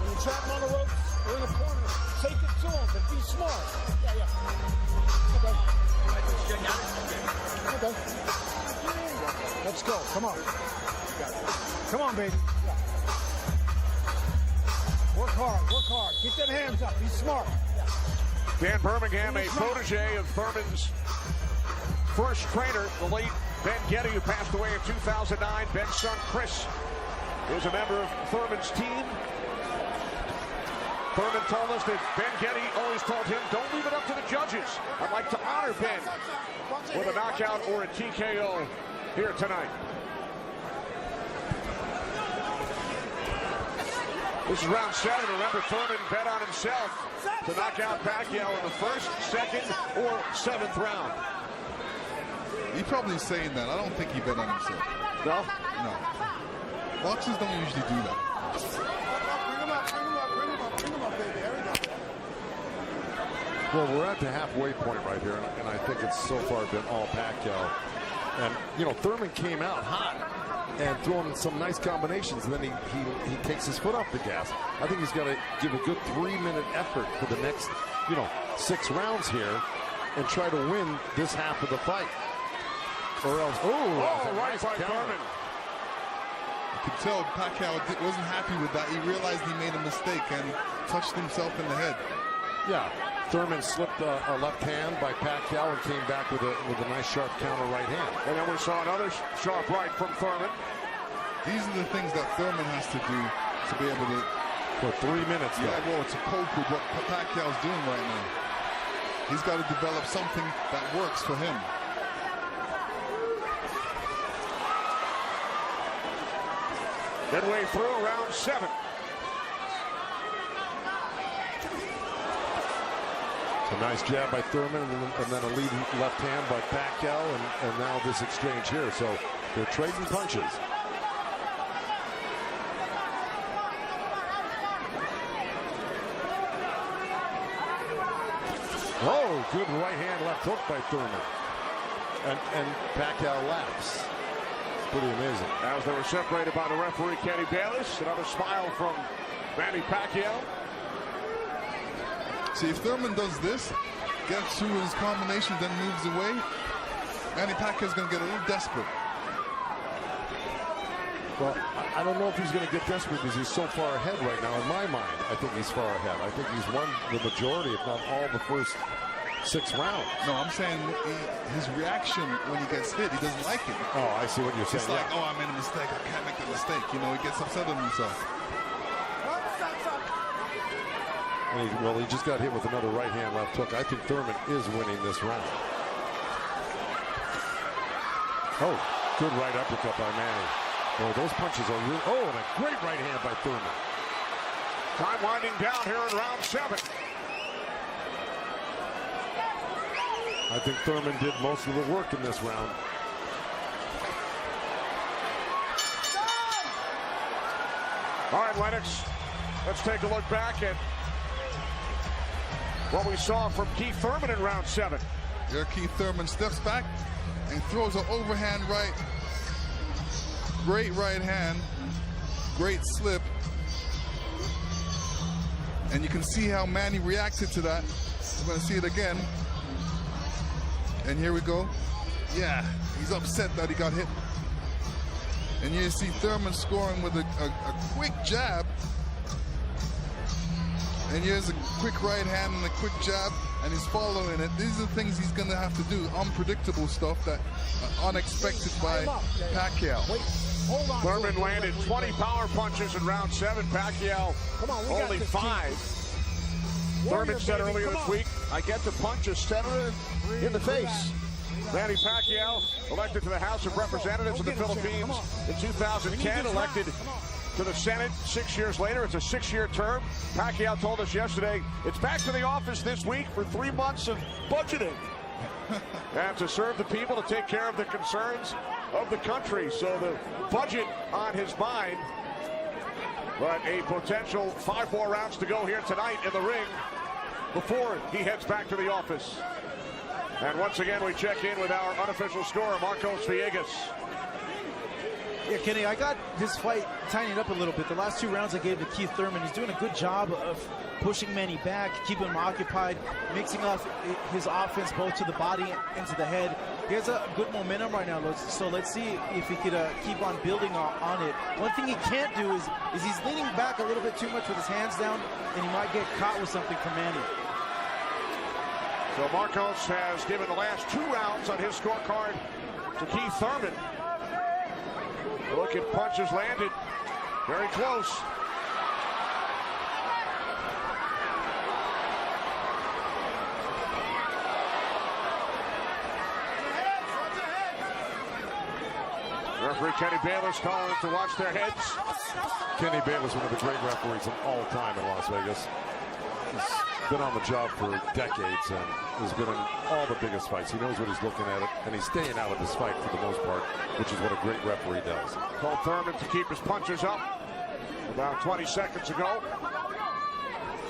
When you trap him on the ropes or in the corner, take it to him, but be smart. Okay. Let's go. Come on. Come on, baby. Work hard. Work hard. Keep them hands up. Be smart. Dan Birmingham, a protege of Thurman's first trainer, the late Ben Getty, who passed away in 2009. Ben's son, Chris, is a member of Thurman's team. Thurman told us that Ben Getty always told him, don't leave it up to the judges. I'd like to honor Ben with a knockout or a TKO here tonight. This is round 7. Remember, Thurman bet on himself to knock out Pacquiao in the 1st, 2nd, or 7th round. He's probably saying that. I don't think he bet on himself. No? No. Boxers don't usually do that. Well, we're at the halfway point right here, and I think it's so far been all Pacquiao. And, you know, Thurman came out hot and throwing some nice combinations, and then he takes his foot off the gas. I think he's got to give a good 3-minute effort for the next, you know, 6 rounds here and try to win this half of the fight. Or else, right by Thurman. You could tell Pacquiao wasn't happy with that. He realized he made a mistake and touched himself in the head. Yeah. Thurman slipped a left hand by Pacquiao and came back with a nice sharp counter right hand. And then we saw another sharp right from Thurman. These are the things that Thurman has to do to be able to... For 3 minutes. Yeah, well, to cope with what Pacquiao's doing right now. He's got to develop something that works for him. Midway through round 7. A nice jab by Thurman, and then a lead left hand by Pacquiao, and now this exchange here. So they're trading punches. Oh, good right hand left hook by Thurman. And Pacquiao laughs. It's pretty amazing. As they were separated by the referee, Kenny Bayless. Another smile from Manny Pacquiao. See, if Thurman does this, gets through his combinations, then moves away, Manny Pacquiao's going to get a little desperate. Well, I don't know if he's going to get desperate because he's so far ahead right now. In my mind, I think he's far ahead. I think he's won the majority, if not all, the first 6 rounds. No, I'm saying his reaction when he gets hit, he doesn't like it. Oh, I see what you're saying. It's like, oh, I made a mistake. I can't make the mistake. You know, he gets upset with himself. Well, he just got hit with another right hand left hook. I think Thurman is winning this round. Oh, good right uppercut by Manny. Boy, those punches are real. Oh, and a great right hand by Thurman. Time winding down here in round 7. I think Thurman did most of the work in this round. All right, Lennox, let's take a look back at what we saw from Keith Thurman in round 7. Here Keith Thurman steps back and throws an overhand right. Great right hand. Great slip. And you can see how Manny reacted to that. We're going to see it again. And here we go. Yeah, he's upset that he got hit. And you see Thurman scoring with a quick jab. And here's a quick right hand and a quick jab, and he's following it. These are the things he's going to have to do. Unpredictable stuff that unexpected by Pacquiao. Thurman landed 20 power punches in round 7. Pacquiao only 5. Thurman said earlier this week, I get to punch a senator in the face. Manny Pacquiao, elected to the House of Representatives of the Philippines in 2010, elected to the Senate 6 years later. It's a 6-year term. Pacquiao told us yesterday it's back to the office this week for 3 months of budgeting. And to serve the people, to take care of the concerns of the country. So the budget on his mind. But a potential 5 more rounds to go here tonight in the ring before he heads back to the office. And once again, we check in with our unofficial scorer, Marcos Villegas. Yeah, Kenny, I got this fight tightened up a little bit. The last 2 rounds I gave to Keith Thurman. He's doing a good job of pushing Manny back, keeping him occupied, mixing up his offense both to the body and to the head. He has a good momentum right now, so let's see if he could keep on building on it. One thing he can't do is he's leaning back a little bit too much with his hands down, and he might get caught with something from Manny. So Marcos has given the last 2 rounds on his scorecard to Keith Thurman. Look at punches landed. Very close. Referee Kenny Bayless calling them to watch their heads. Kenny Bayless, one of the great referees of all time in Las Vegas. He's been on the job for decades and has been in all the biggest fights. He knows what he's looking at, and he's staying out of this fight for the most part, which is what a great referee does. Told Thurman to keep his punches up about 20 seconds ago.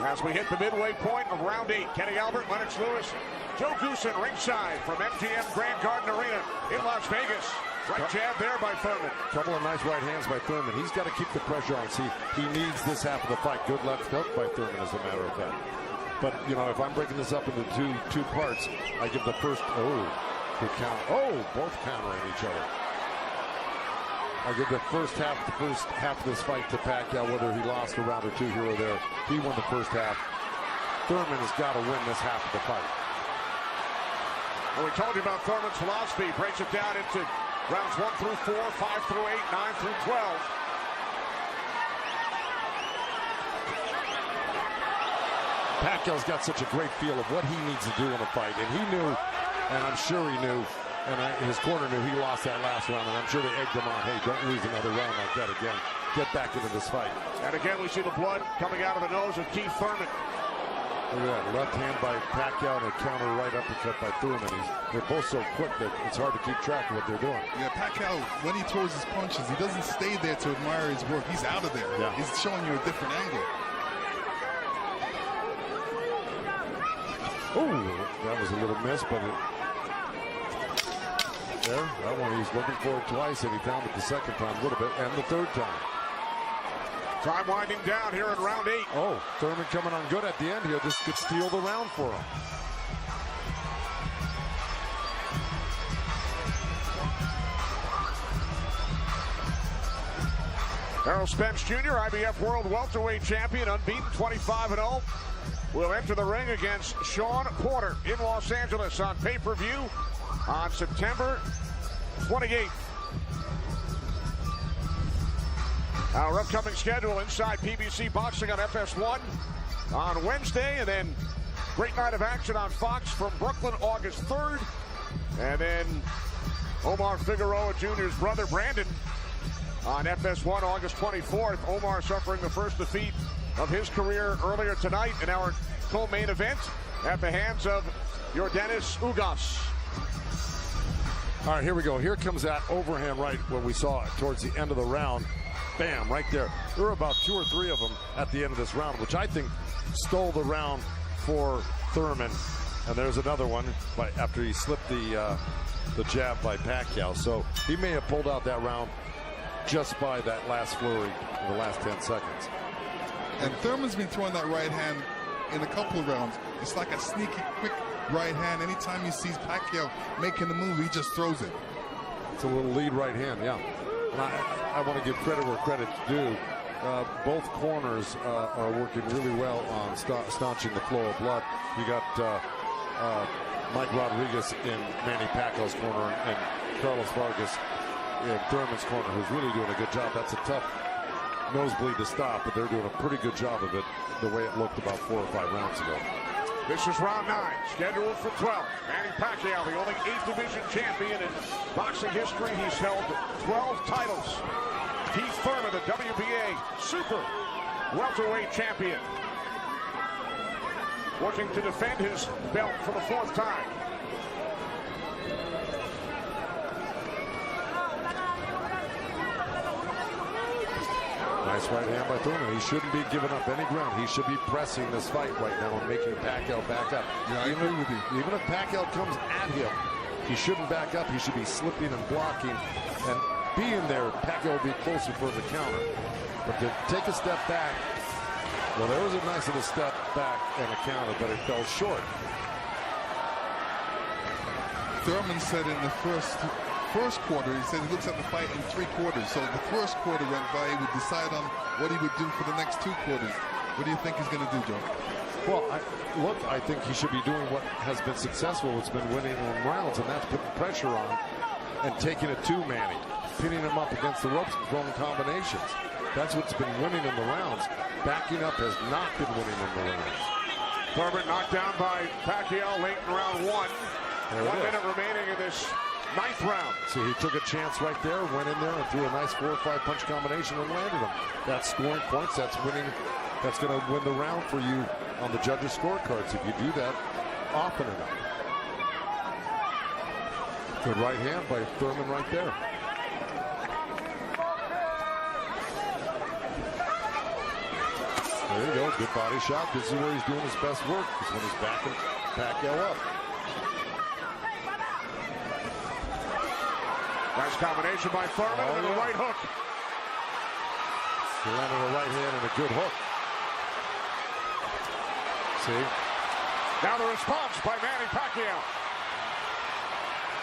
As we hit the midway point of round 8, Kenny Albert, Lennox Lewis, Joe Goosen ringside from MGM Grand Garden Arena in Las Vegas. Right jab there by Thurman. Couple of nice right hands by Thurman. He's got to keep the pressure on. See, he needs this half of the fight. Good left hook by Thurman, as a matter of fact. But, you know, if I'm breaking this up into two parts, I give the first, good count. Oh, both countering each other. I give the first half of this fight to Pacquiao, whether he lost a round or 2 here or there. He won the first half. Thurman has got to win this half of the fight. Well, we told you about Thurman's philosophy. He breaks it down into rounds 1 through 4, 5 through 8, 9 through 12. Pacquiao's got such a great feel of what he needs to do in a fight, and he knew, and I'm sure he knew, and his corner knew he lost that last round, and I'm sure they egged him on, hey, don't lose another round like that again. Get back into this fight. And again, we see the blood coming out of the nose of Keith Thurman. Look at that, left hand by Pacquiao and a counter right uppercut by Thurman. They're both so quick that it's hard to keep track of what they're doing. Yeah, Pacquiao, when he throws his punches, he doesn't stay there to admire his work. He's out of there. Yeah. He's showing you a different angle. Oh, that was a little miss, but there, that one he's looking for it twice, and he found it the second time a little bit, and the third time. Time winding down here in round 8. Oh, Thurman coming on good at the end here. This could steal the round for him. Errol Spence Jr., IBF World Welterweight Champion, unbeaten, 25-0, will enter the ring against Shawn Porter in Los Angeles on pay-per-view on September 28th. Our upcoming schedule inside PBC Boxing on FS1 on Wednesday, and then great night of action on Fox from Brooklyn August 3rd, and then Omar Figueroa Jr.'s brother Brandon on FS1 August 24th. Omar suffering the first defeat of his career earlier tonight in our co-main event at the hands of Yordenis Ugas. All right, here we go. Here comes that overhand right when we saw it towards the end of the round. Bam, right there. There were about 2 or 3 of them at the end of this round, which I think stole the round for Thurman. And there's another one after he slipped the jab by Pacquiao. So he may have pulled out that round just by that last flurry in the last 10 seconds. And Thurman's been throwing that right hand in a couple of rounds. It's like a sneaky, quick right hand. Anytime he sees Pacquiao making the move, he just throws it. It's a little lead right hand, yeah. And I want to give credit where credit's due. Both corners are working really well on staunching the flow of blood. You got Mike Rodriguez in Manny Pacquiao's corner and Carlos Vargas in Thurman's corner, who's really doing a good job. That's a tough nosebleed to stop, but they're doing a pretty good job of it the way it looked about 4 or 5 rounds ago. This is round 9, scheduled for 12. Manny Pacquiao, the only 8th division champion in boxing history. He's held 12 titles. Keith Thurman, the WBA Super Welterweight Champion, working to defend his belt for the 4th time. Nice right hand by Thurman. He shouldn't be giving up any ground. He should be pressing this fight right now and making Pacquiao back up. Yeah, I agree with you. Even if Pacquiao comes at him, he shouldn't back up. He should be slipping and blocking. And being there, Pacquiao will be closer for the counter. But to take a step back, well, there was a nice little step back and a counter, but it fell short. Thurman said in the first quarter, he said he looks at the fight in 3 quarters. So the first quarter went by, he would decide on what he would do for the next 2 quarters. What do you think he's going to do, Joe? Well, I think he should be doing what has been successful. It's been winning in rounds, and that's putting pressure on and taking it to Manny, pinning him up against the ropes and throwing combinations. That's what's been winning in the rounds. Backing up has not been winning in the rounds. Thurman knocked down by Pacquiao late in round 1. 1 minute remaining in this 9th round. See, he took a chance right there, went in there and threw a nice 4 or 5 punch combination and landed him. That's scoring points. That's winning. That's going to win the round for you on the judges' scorecards if you do that often enough. Good right hand by Thurman right there. There you go. Good body shot. This is where he's doing his best work. Is when he's backing Pacquiao up. Nice combination by Thurman and a right hook. He landed a right hand and a good hook. See? Now the response by Manny Pacquiao.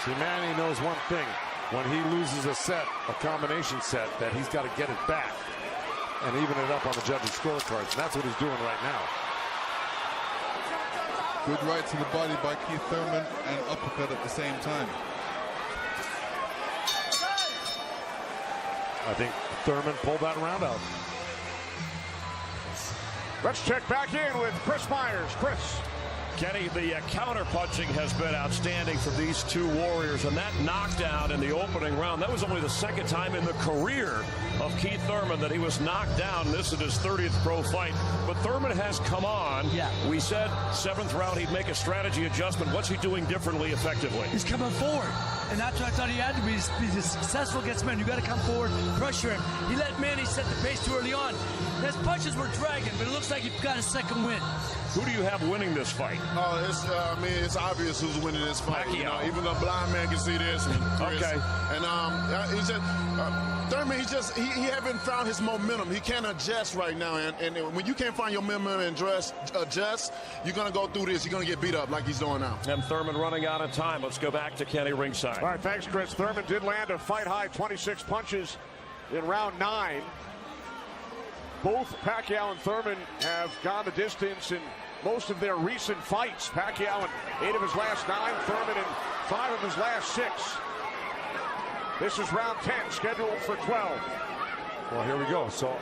See, Manny knows one thing. When he loses a set, a combination set, that he's got to get it back and even it up on the judges' scorecards. And that's what he's doing right now. Good right to the body by Keith Thurman and uppercut at the same time. I think Thurman pulled that round out. Let's check back in with Chris Myers. Chris. Kenny, the counter-punching has been outstanding for these 2 warriors, and that knockdown in the opening round, that was only the 2nd time in the career of Keith Thurman that he was knocked down. This is his 30th pro fight, but Thurman has come on. Yeah. We said 7th round he'd make a strategy adjustment. What's he doing differently effectively? He's coming forward, and that's what I thought he had to be. Be successful against Manny. You got to come forward, pressure him. He let Manny set the pace too early on. His punches were dragging, but it looks like he got a 2nd win. Who do you have winning this fight? Oh, it's obvious who's winning this fight. You know, even the blind man can see this. Okay. And he said, Thurman, he haven't found his momentum. He can't adjust right now. And when you can't find your momentum and adjust, you're going to go through this. You're going to get beat up like he's doing now. And Thurman running out of time. Let's go back to Kenny ringside. All right, thanks, Chris. Thurman did land a fight-high 26 punches in round 9. Both Pacquiao and Thurman have gone the distance in most of their recent fights. Pacquiao in 8 of his last 9, Thurman in 5 of his last 6. This is round 10, scheduled for 12. Well, here we go. So,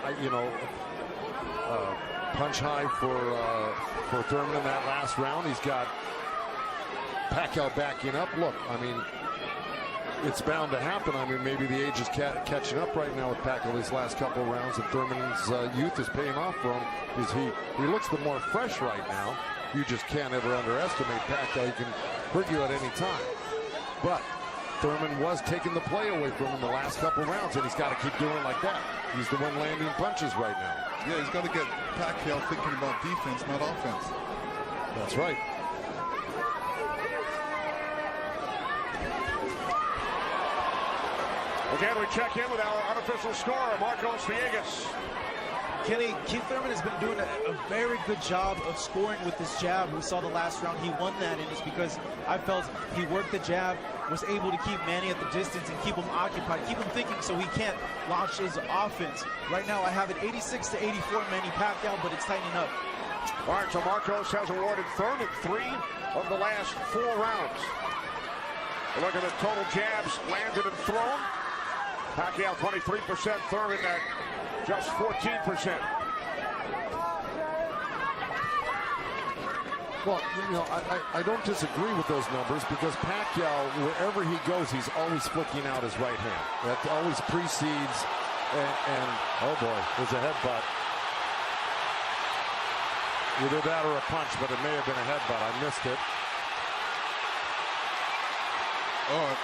punch high for Thurman in that last round. He's got Pacquiao backing up. Look, I mean, it's bound to happen. I mean, maybe the age is catching up right now with Pacquiao these last couple of rounds, and Thurman's youth is paying off for him. He looks the more fresh right now. You just can't ever underestimate Pacquiao. He can hurt you at any time. But Thurman was taking the play away from him the last couple of rounds, and he's got to keep doing like that. He's the one landing punches right now. Yeah, he's got to get Pacquiao thinking about defense, not offense. That's right. Again, we check in with our unofficial scorer, Marcos Villegas. Kenny, Keith Thurman has been doing a very good job of scoring with his jab. We saw the last round he won that, and it's because I felt he worked the jab, was able to keep Manny at the distance and keep him occupied, keep him thinking so he can't launch his offense. Right now I have it 86 to 84 Manny Pacquiao, but it's tightening up. All right, so Marcos has awarded Thurman 3 of the last 4 rounds. Look at the total jabs landed and thrown. Pacquiao 23%, Thurman at just 14%. Well, I don't disagree with those numbers because Pacquiao, wherever he goes, he's always flicking out his right hand. That always precedes, and oh boy, there's a headbutt. Either that or a punch, but it may have been a headbutt. I missed it. Oh.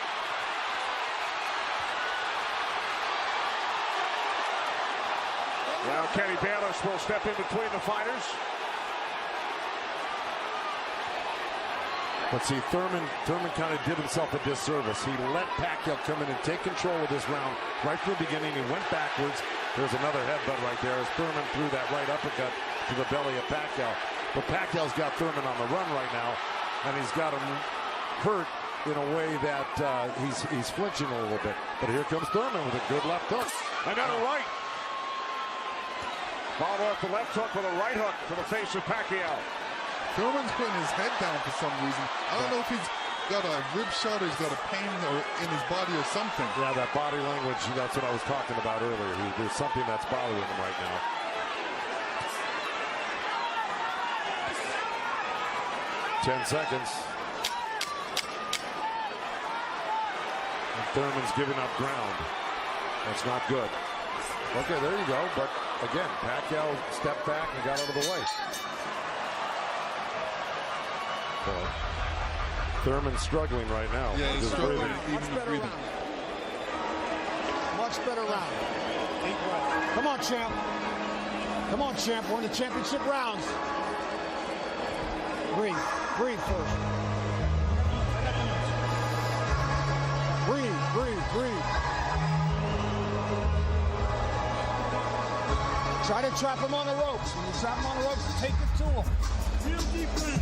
Now Kenny Bayless will step in between the fighters. But see, Thurman kind of did himself a disservice. He let Pacquiao come in and take control of this round right from the beginning. He went backwards. There's another headbutt right there as Thurman threw that right uppercut to the belly of Pacquiao. But Pacquiao's got Thurman on the run right now, and he's got him hurt in a way that he's flinching a little bit. But here comes Thurman with a good left hook. Another right. Followed up the left hook with a right hook to the face of Pacquiao. Thurman's putting his head down for some reason. I don't know if he's got a rib shot or he's got a pain in his body or something. Yeah, that body language, that's what I was talking about earlier. There's something that's bothering him right now. Ten seconds. And Thurman's giving up ground. That's not good. Okay, there you go. But again, Pacquiao stepped back and got out of the way. Thurman's struggling right now. Yeah, he's struggling. Much better round. Much better round. Come on, champ. Come on, champ. We're in the championship rounds. Breathe. Breathe first. Breathe, breathe, breathe. Try to trap him on the ropes. When you trap him on the ropes, take it to him. Real deep breath.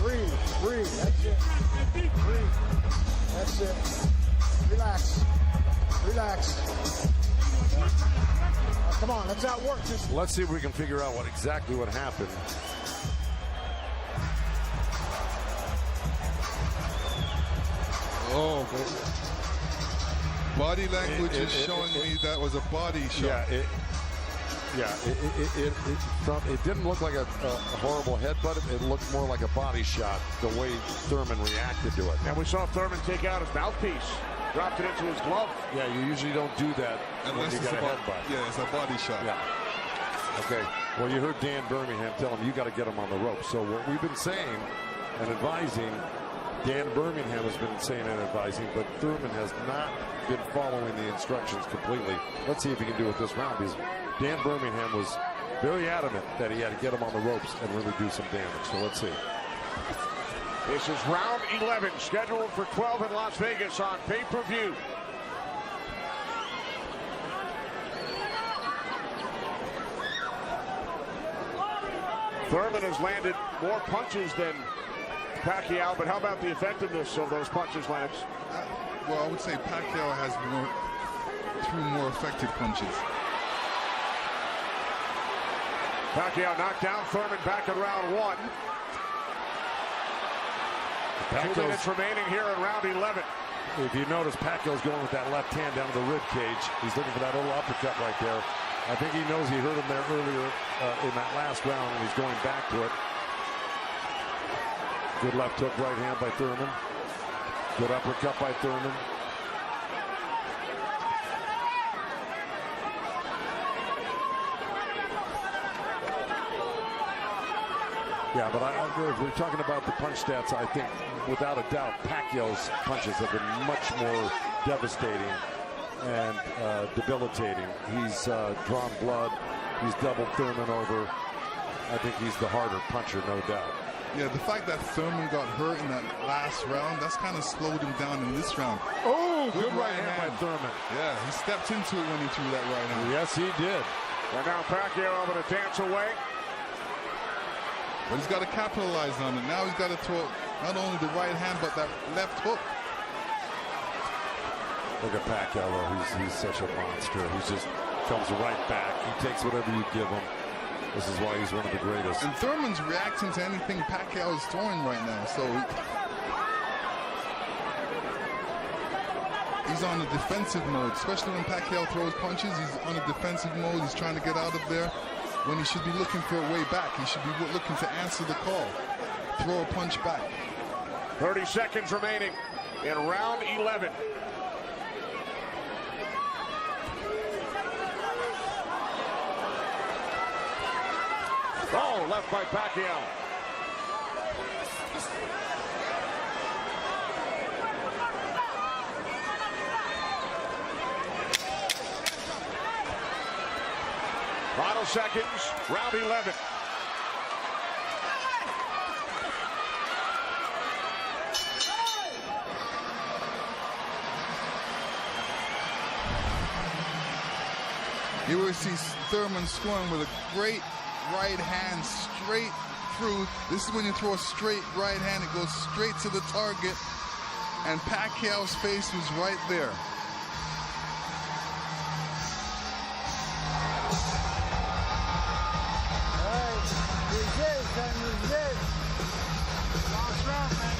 Real deep breath. Breathe, breathe. That's it. Breathe. That's it. Relax. Relax. Come on, let's outwork this. Let's see if we can figure out exactly what happened. Oh, body language is showing me that was a body shot. It didn't look like a horrible headbutt. It looked more like a body shot, the way Thurman reacted to it. And we saw Thurman take out his mouthpiece. Dropped it into his glove. Yeah, you usually don't do that unless when you get a headbutt. Yeah, it's a body shot. Yeah. Okay. Well, you heard Dan Birmingham tell him you got to get him on the rope. So what we've been saying and advising, Dan Birmingham has been saying and advising, but Thurman has not been following the instructions completely. Let's see if he can do it this round, because Dan Birmingham was very adamant that he had to get him on the ropes and really do some damage. So let's see. This is round 11, scheduled for 12 in Las Vegas on pay-per-view. Thurman has landed more punches than Pacquiao, but how about the effectiveness of those punches, Lennox? Well, I would say Pacquiao has threw more effective punches. Pacquiao knocked down Thurman back in round 1. 2 minutes remaining here in round 11. If you notice, Pacquiao's going with that left hand down to the rib cage. He's looking for that little uppercut right there. I think he knows he hurt him there earlier in that last round, and he's going back to it. Good left hook right hand by Thurman. Good uppercut by Thurman. Yeah, but if we're talking about the punch stats, I think without a doubt Pacquiao's punches have been much more devastating and debilitating. He's drawn blood. He's doubled Thurman over. I think he's the harder puncher, no doubt. Yeah, the fact that Thurman got hurt in that last round, that's kind of slowed him down in this round. Oh, good right hand by Thurman. Yeah, he stepped into it when he threw that right hand. Yes, he did. And now Pacquiao able to dance away. But he's got to capitalize on it. Now he's got to throw not only the right hand, but that left hook. Look at Pacquiao, though. He's such a monster. He just comes right back. He takes whatever you give him. This is why he's one of the greatest. And Thurman's reacting to anything Pacquiao is throwing right now. So he's on a defensive mode, especially when Pacquiao throws punches. He's on a defensive mode. He's trying to get out of there. When he should be looking for a way back. He should be looking to answer the call. Throw a punch back. 30 seconds remaining in round 11. Oh, left by Pacquiao. Final seconds, round 11. You will see Thurman scoring with a great right hand straight through. This is when you throw a straight right hand, it goes straight to the target, and Pacquiao's face was right there. Last round, man.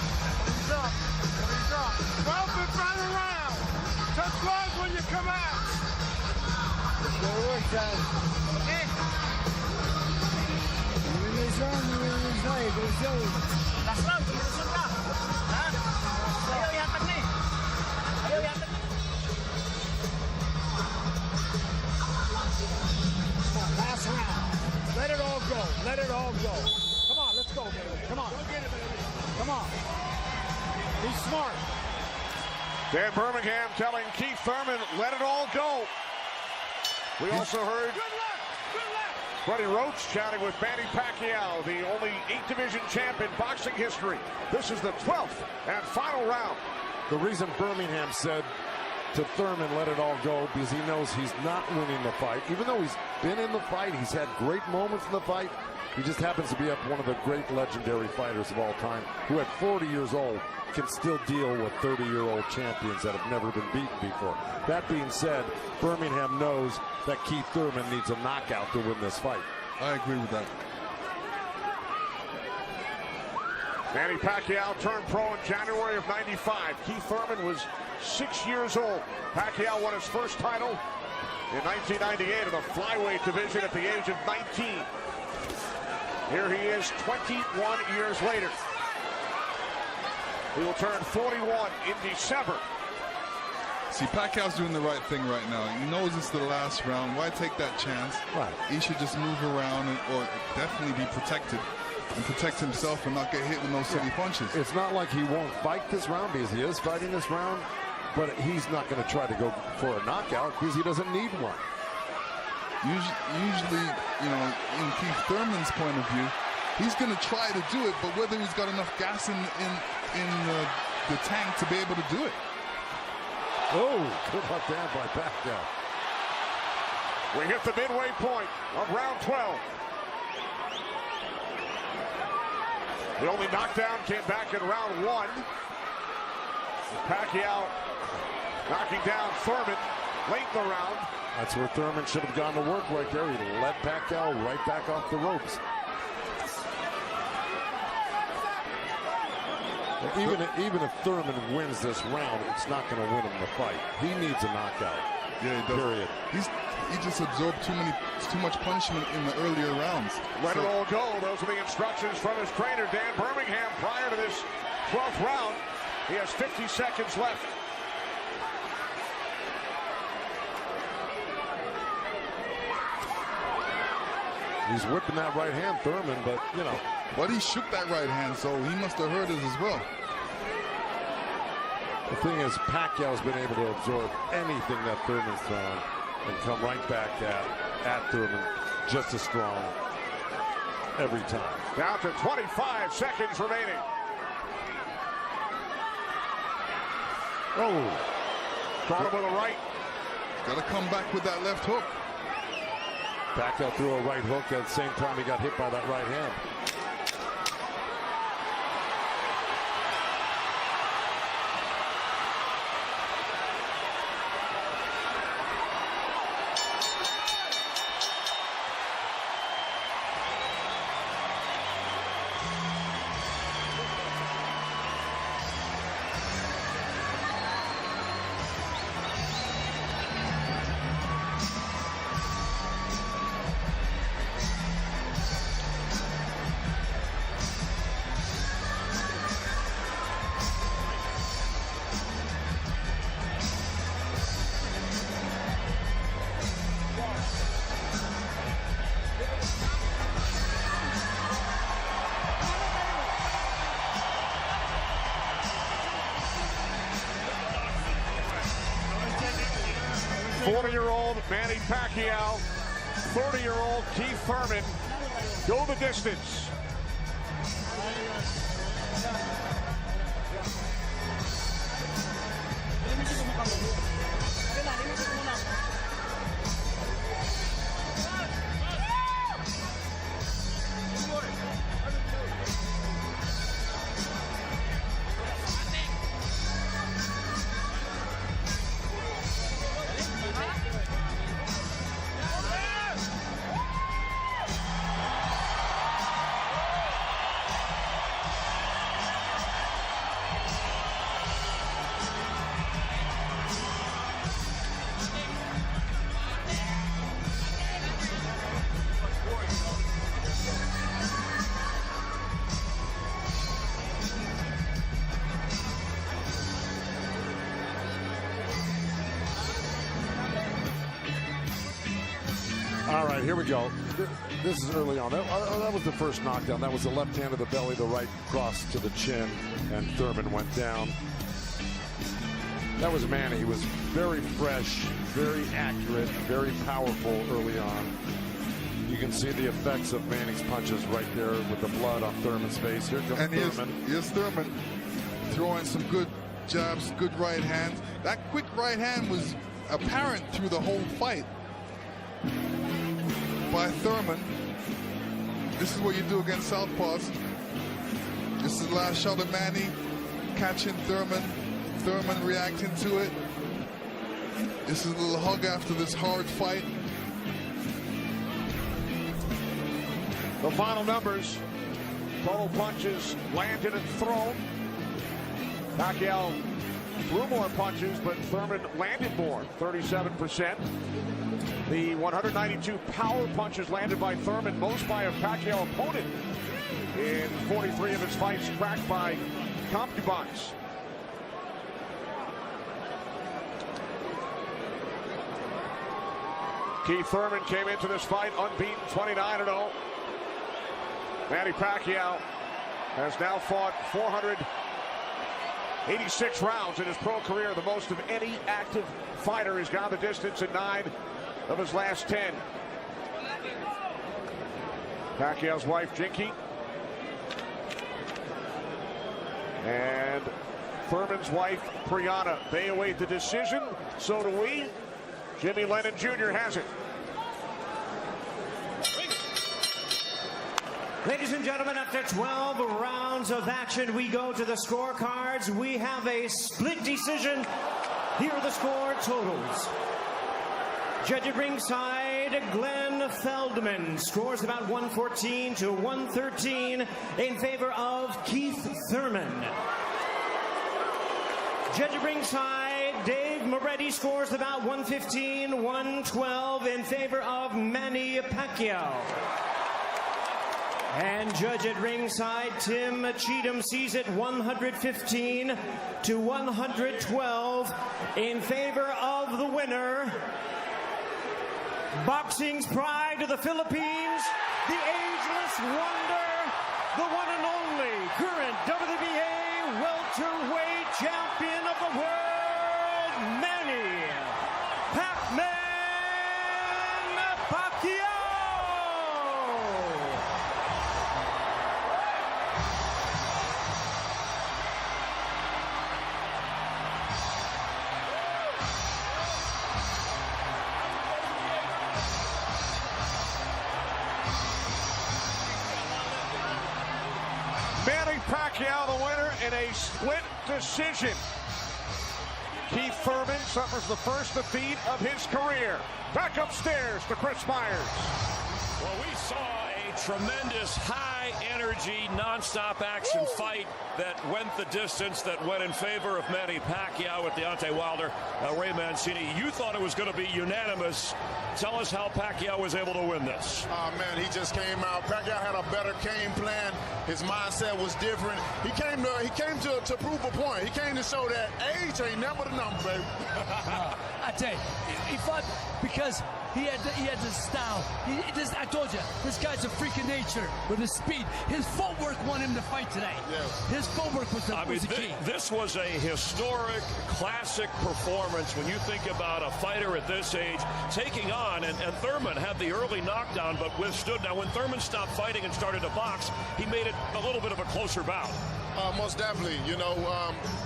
He's up. He's up. 12th final round. Touch gloves when you come out. Good work, son. Okay. You win this round, you win this night. Go show. Last round, sumunod ka. Ha? Ayaw yatag na eh. Ayaw yatag na. Come on, last round. Let it all go. Let it all go. Come on, let's go, baby. Come on. Come on. Be smart. Dan Birmingham telling Keith Thurman, let it all go. We also heard Freddie Roach chatting with Manny Pacquiao, the only 8-division champ in boxing history. This is the 12th and final round. The reason Birmingham said to Thurman, let it all go, because he knows he's not winning the fight. Even though he's been in the fight, he's had great moments in the fight. He just happens to be up one of the great legendary fighters of all time, who at 40 years old can still deal with 30-year-old champions that have never been beaten before. That being said, Birmingham knows that Keith Thurman needs a knockout to win this fight. I agree with that. Manny Pacquiao turned pro in January of '95. Keith Thurman was 6 years old. Pacquiao won his first title in 1998 in the flyweight division at the age of 19. Here he is 21 years later. He will turn 41 in December. See, Pacquiao's doing the right thing right now. He knows it's the last round. Why take that chance? Right. He should just move around or definitely be protected and protect himself and not get hit with no silly punches. It's not like he won't fight this round, because he is fighting this round, but he's not going to try to go for a knockout because he doesn't need one. Usually, you know, in Keith Thurman's point of view, he's going to try to do it, but whether he's got enough gas in the tank to be able to do it. Oh, good left hand by Pacquiao. We hit the midway point of round 12. The only knockdown came back in round 1. Pacquiao knocking down Thurman. late in the round. That's where Thurman should have gone to work right there. He let Pacquiao right back off the ropes. Even if Thurman wins this round, it's not going to win him the fight. He needs a knockout. Yeah, he does. Period. He just absorbed too much punishment in the earlier rounds. Let it all go. Those are the instructions from his trainer, Dan Birmingham, prior to this 12th round. He has 50 seconds left. He's whipping that right hand, Thurman, but, you know. But he shook that right hand, so he must have heard it as well. The thing is, Pacquiao's been able to absorb anything that Thurman's thrown and come right back at Thurman just as strong every time. Down to 25 seconds remaining. Oh. Caught him with a right. Got to come back with that left hook. Pacquiao threw a right hook at the same time he got hit by that right hand. Manny Pacquiao, 30-year-old Keith Thurman go the distance. All right, here we go. This is early on. That was the first knockdown. That was the left hand to the belly, the right cross to the chin, and Thurman went down. That was Manny. He was very fresh, very accurate, very powerful early on. You can see the effects of Manny's punches right there with the blood on Thurman's face. Here comes Thurman. Here's Thurman throwing some good jabs, good right hands. That quick right hand was apparent through the whole fight by Thurman. This is what you do against southpaws. This is the last shot of Manny catching Thurman. Thurman reacting to it. This is a little hug after this hard fight. The final numbers. Total punches landed and thrown. Pacquiao threw more punches, but Thurman landed more, 37%. The 192 power punches landed by Thurman, most by a Pacquiao opponent in 43 of his fights, cracked by concubines. Keith Thurman came into this fight unbeaten, 29-0. Manny Pacquiao has now fought 486 rounds in his pro career, the most of any active fighter. He's gone the distance in 9 of his last 10. Pacquiao's wife, Jinky, and Thurman's wife, Priyana. They await the decision. So do we. Jimmy Lennon Jr. has it. Ladies and gentlemen, after 12 rounds of action, we go to the scorecards. We have a split decision. Here are the score totals. Judge at ringside, Glenn Feldman scores about 114 to 113 in favor of Keith Thurman. Judge at ringside, Dave Moretti scores about 115-112 in favor of Manny Pacquiao. And judge at ringside, Tim Cheatham sees it 115 to 112 in favor of the winner. Boxing's pride of the Philippines, the ageless wonder, the one and only current WBA welterweight champion of the world, Manny Pacquiao. Manny Pacquiao, the winner in a split decision. Keith Thurman suffers the first defeat of his career. Back upstairs to Chris Myers. Well, we saw a tremendous high-energy, non-stop action fight that went the distance, that went in favor of Manny Pacquiao with Deontay Wilder. Ray Mancini, you thought it was going to be unanimous. Tell us how Pacquiao was able to win this. Oh, man, he just came out. Pacquiao had a better game plan. His mindset was different. He came to prove a point. He came to show that age ain't never the number, baby. I tell you, he fought because he had the style. I told you, this guy's a freak of nature with his speed. His footwork won him the fight today. Yes. His footwork was the key. This was a historic, classic performance when you think about a fighter at this age taking on, and Thurman had the early knockdown but withstood. Now, when Thurman stopped fighting and started to box, he made it a little bit of a closer bout. Most definitely,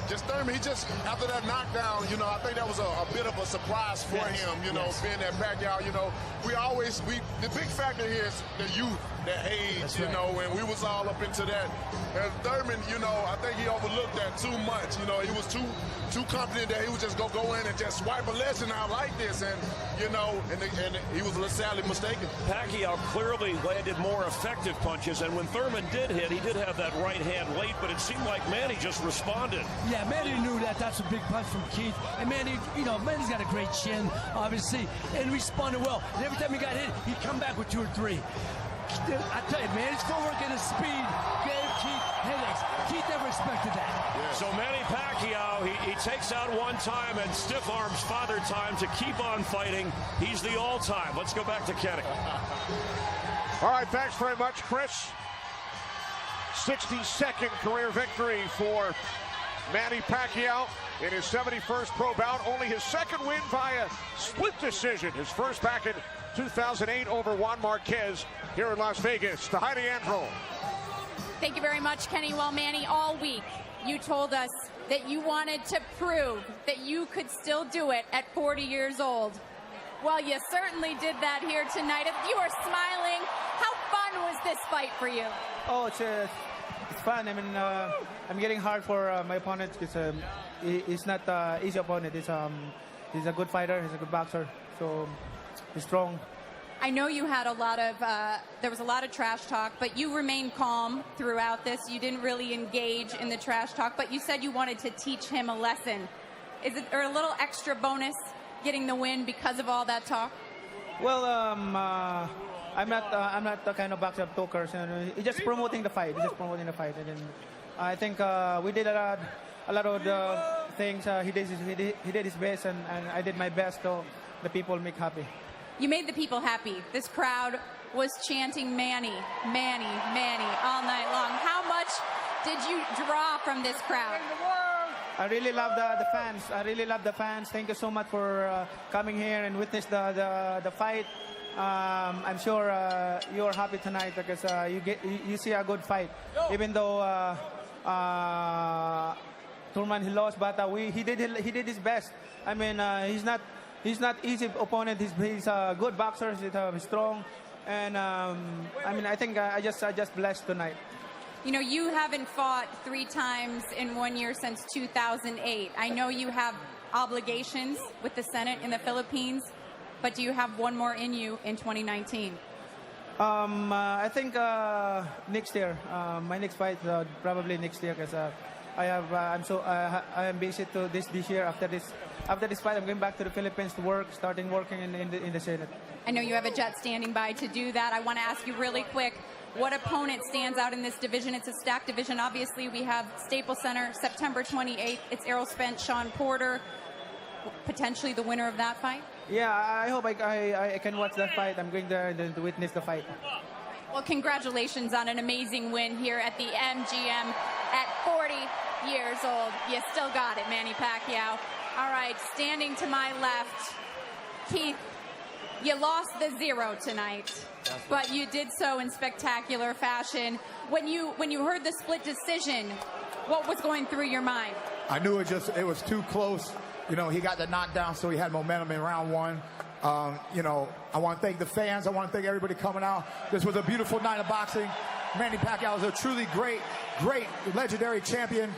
just Thurman, after that knockdown, I think that was a bit of a surprise for him, being that Pacquiao, the big factor here is the youth, the age, and we was all up into that. And Thurman, I think he overlooked that too much, he was too confident that he would just go in and just swipe a legend out like this, and he was sadly mistaken. Pacquiao clearly landed more effective punches, and when Thurman did hit, he did have that right hand late, but it seemed like Manny just responded. Yeah, Manny knew that's a big punch from Keith. And Manny, Manny's got a great chin, obviously, and responded well. And every time he got hit, he'd come back with 2 or 3. I tell you, Manny's footwork and his speed gave Keith headaches. Keith never expected that. Yeah. So Manny Pacquiao, he takes out one time and stiff arms Father Time to keep on fighting. He's the all-time. Let's go back to Kenny. All right, thanks very much, Chris. 62nd career victory for Manny Pacquiao in his 71st pro bout. Only his second win via split decision. His first back in 2008 over Juan Marquez here in Las Vegas. To Heidi Andro. Thank you very much, Kenny. Well, Manny, all week you told us that you wanted to prove that you could still do it at 40 years old. Well, you certainly did that here tonight. You are smiling. How fun was this fight for you? Oh, it's fun. I mean, I'm getting hard for my opponent. He's not easy opponent. He's a good fighter. He's a good boxer. So he's strong. I know you had there was a lot of trash talk, but you remained calm throughout this. You didn't really engage in the trash talk, but you said you wanted to teach him a lesson. Is it a little extra bonus getting the win because of all that talk? Well, I'm not the kind of boxer of talkers. He's just promoting the fight. And then I think we did a lot of the things. He did his best, and I did my best so the people make happy. You made the people happy. This crowd was chanting Manny, Manny, Manny all night long. How much did you draw from this crowd? I really love the fans. I really love the fans. Thank you so much for coming here and witness the fight. I'm sure you're happy tonight because you see a good fight. Even though Thurman he lost, but he did his best. I mean, he's not easy opponent. He's a good boxer. He's strong, and I mean, I think I just blessed tonight. You know, you haven't fought 3 times in 1 year since 2008. I know you have obligations with the Senate in the Philippines. but do you have one more in you in 2019? I think next year. My next fight probably next year because I am busy to this year. After this fight, I'm going back to the Philippines to work, starting working in the Senate. I know you have a jet standing by to do that. I want to ask you really quick, what opponent stands out in this division? It's a stacked division. Obviously, we have Staples Center, September 28th. It's Errol Spence, Sean Porter, potentially the winner of that fight. Yeah, I hope I can watch that fight. I'm going there to witness the fight. Well, congratulations on an amazing win here at the MGM at 40 years old. You still got it, Manny Pacquiao. All right, standing to my left, Keith, you lost the 0 tonight, but you did so in spectacular fashion. When you heard the split decision, what was going through your mind? I knew it was too close. You know, he got the knockdown, so he had momentum in round one. You know, I want to thank the fans. I want to thank everybody coming out. This was a beautiful night of boxing. Manny Pacquiao is a truly great, legendary champion.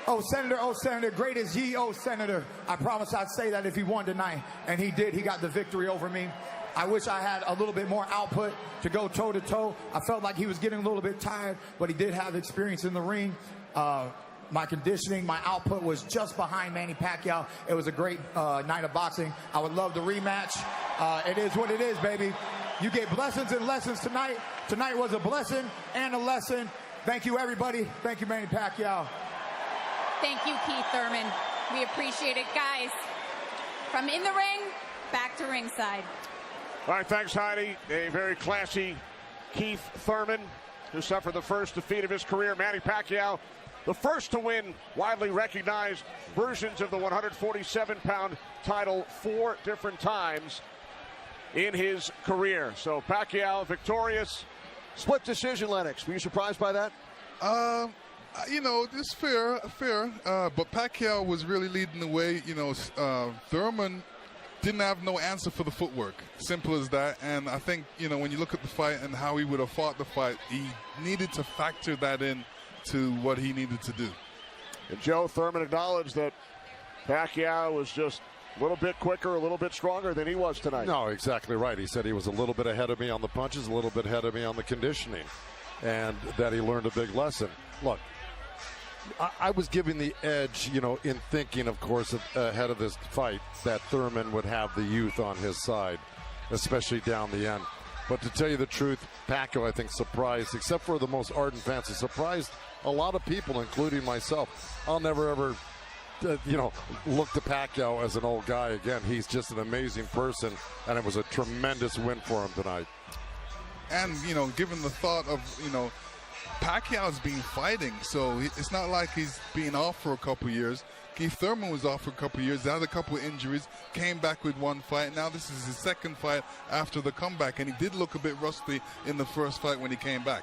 Oh, Senator, great as ye, oh, Senator. I promise I'd say that if he won tonight, and he did. He got the victory over me. I wish I had a little bit more output to go toe-to-toe. I felt like he was getting a little bit tired, but he did have experience in the ring. My conditioning, my output was just behind Manny Pacquiao. It was a great night of boxing. I would love the rematch. It is what it is, baby. You get blessings and lessons tonight. Tonight was a blessing and a lesson. Thank you, everybody. Thank you, Manny Pacquiao. Thank you, Keith Thurman. We appreciate it, guys. From in the ring, back to ringside. All right, thanks, Heidi. A very classy Keith Thurman, who suffered the first defeat of his career. Manny Pacquiao, the first to win widely recognized versions of the 147-pound title 4 different times in his career. So Pacquiao victorious. Split decision, Lennox. Were you surprised by that? You know, it's fair. But Pacquiao was really leading the way. You know, Thurman didn't have no answer for the footwork. Simple as that. And I think, you know, when you look at the fight and how he would have fought the fight, he needed to factor that in to what he needed to do. And Joe, Thurman acknowledged that Pacquiao was just a little bit quicker, a little bit stronger than he was tonight. No, exactly right. He said he was a little bit ahead of me on the punches, a little bit ahead of me on the conditioning, and that he learned a big lesson. Look, I was giving the edge, you know, in thinking, of course, ahead of this fight, that Thurman would have the youth on his side, especially down the end. But to tell you the truth, Pacquiao, I think, surprised, except for the most ardent fans, surprised a lot of people, including myself. I'll never, ever, you know, look to Pacquiao as an old guy again. He's just an amazing person, and it was a tremendous win for him tonight. And, you know, given the thought of, you know, Pacquiao's been fighting, so it's not like he's been off for a couple years. Keith Thurman was off for a couple years, had a couple of injuries, came back with one fight. Now this is his second fight after the comeback, and he did look a bit rusty in the first fight when he came back.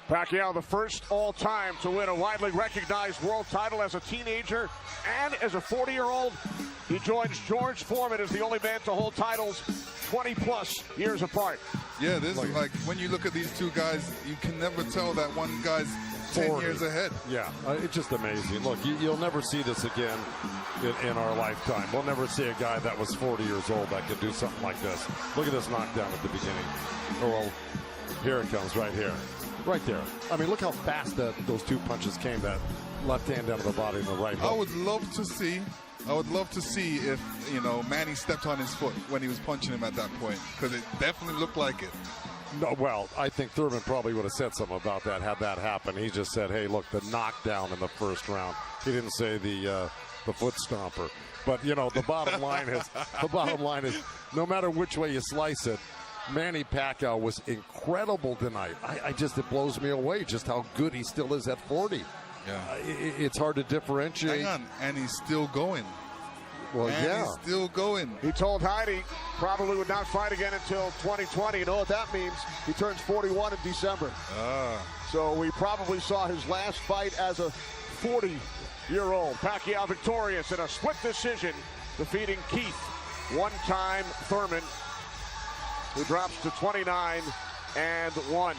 Pacquiao, the first all-time to win a widely recognized world title as a teenager and as a 40-year-old. He joins George Foreman as the only man to hold titles 20-plus years apart. Yeah, this is like, when you look at these two guys, you can never tell that one guy's 10 years ahead. Yeah, it's just amazing. Look, you'll never see this again in our lifetime. We'll never see a guy that was 40 years old that could do something like this. Look at this knockdown at the beginning. Oh, well, here it comes right here. Right there. I mean, look how fast those two punches came. That left hand down to the body and the right hook. I would love to see if, you know, Manny stepped on his foot when he was punching him at that point, because it definitely looked like it. No, well, I think Thurman probably would have said something about that had that happened. He just said, hey, look, the knockdown in the first round. He didn't say the foot stomper. But, you know, the bottom line is no matter which way you slice it, Manny Pacquiao was incredible tonight. It blows me away just how good he still is at 40. Yeah. It's hard to differentiate. Hang on, and he's still going. Well, and yeah. he's still going. He told Heidi probably would not fight again until 2020. You know what that means? He turns 41 in December. So we probably saw his last fight as a 40-year-old. Pacquiao victorious in a split decision, defeating Keith, one-time Thurman, who drops to 29-1.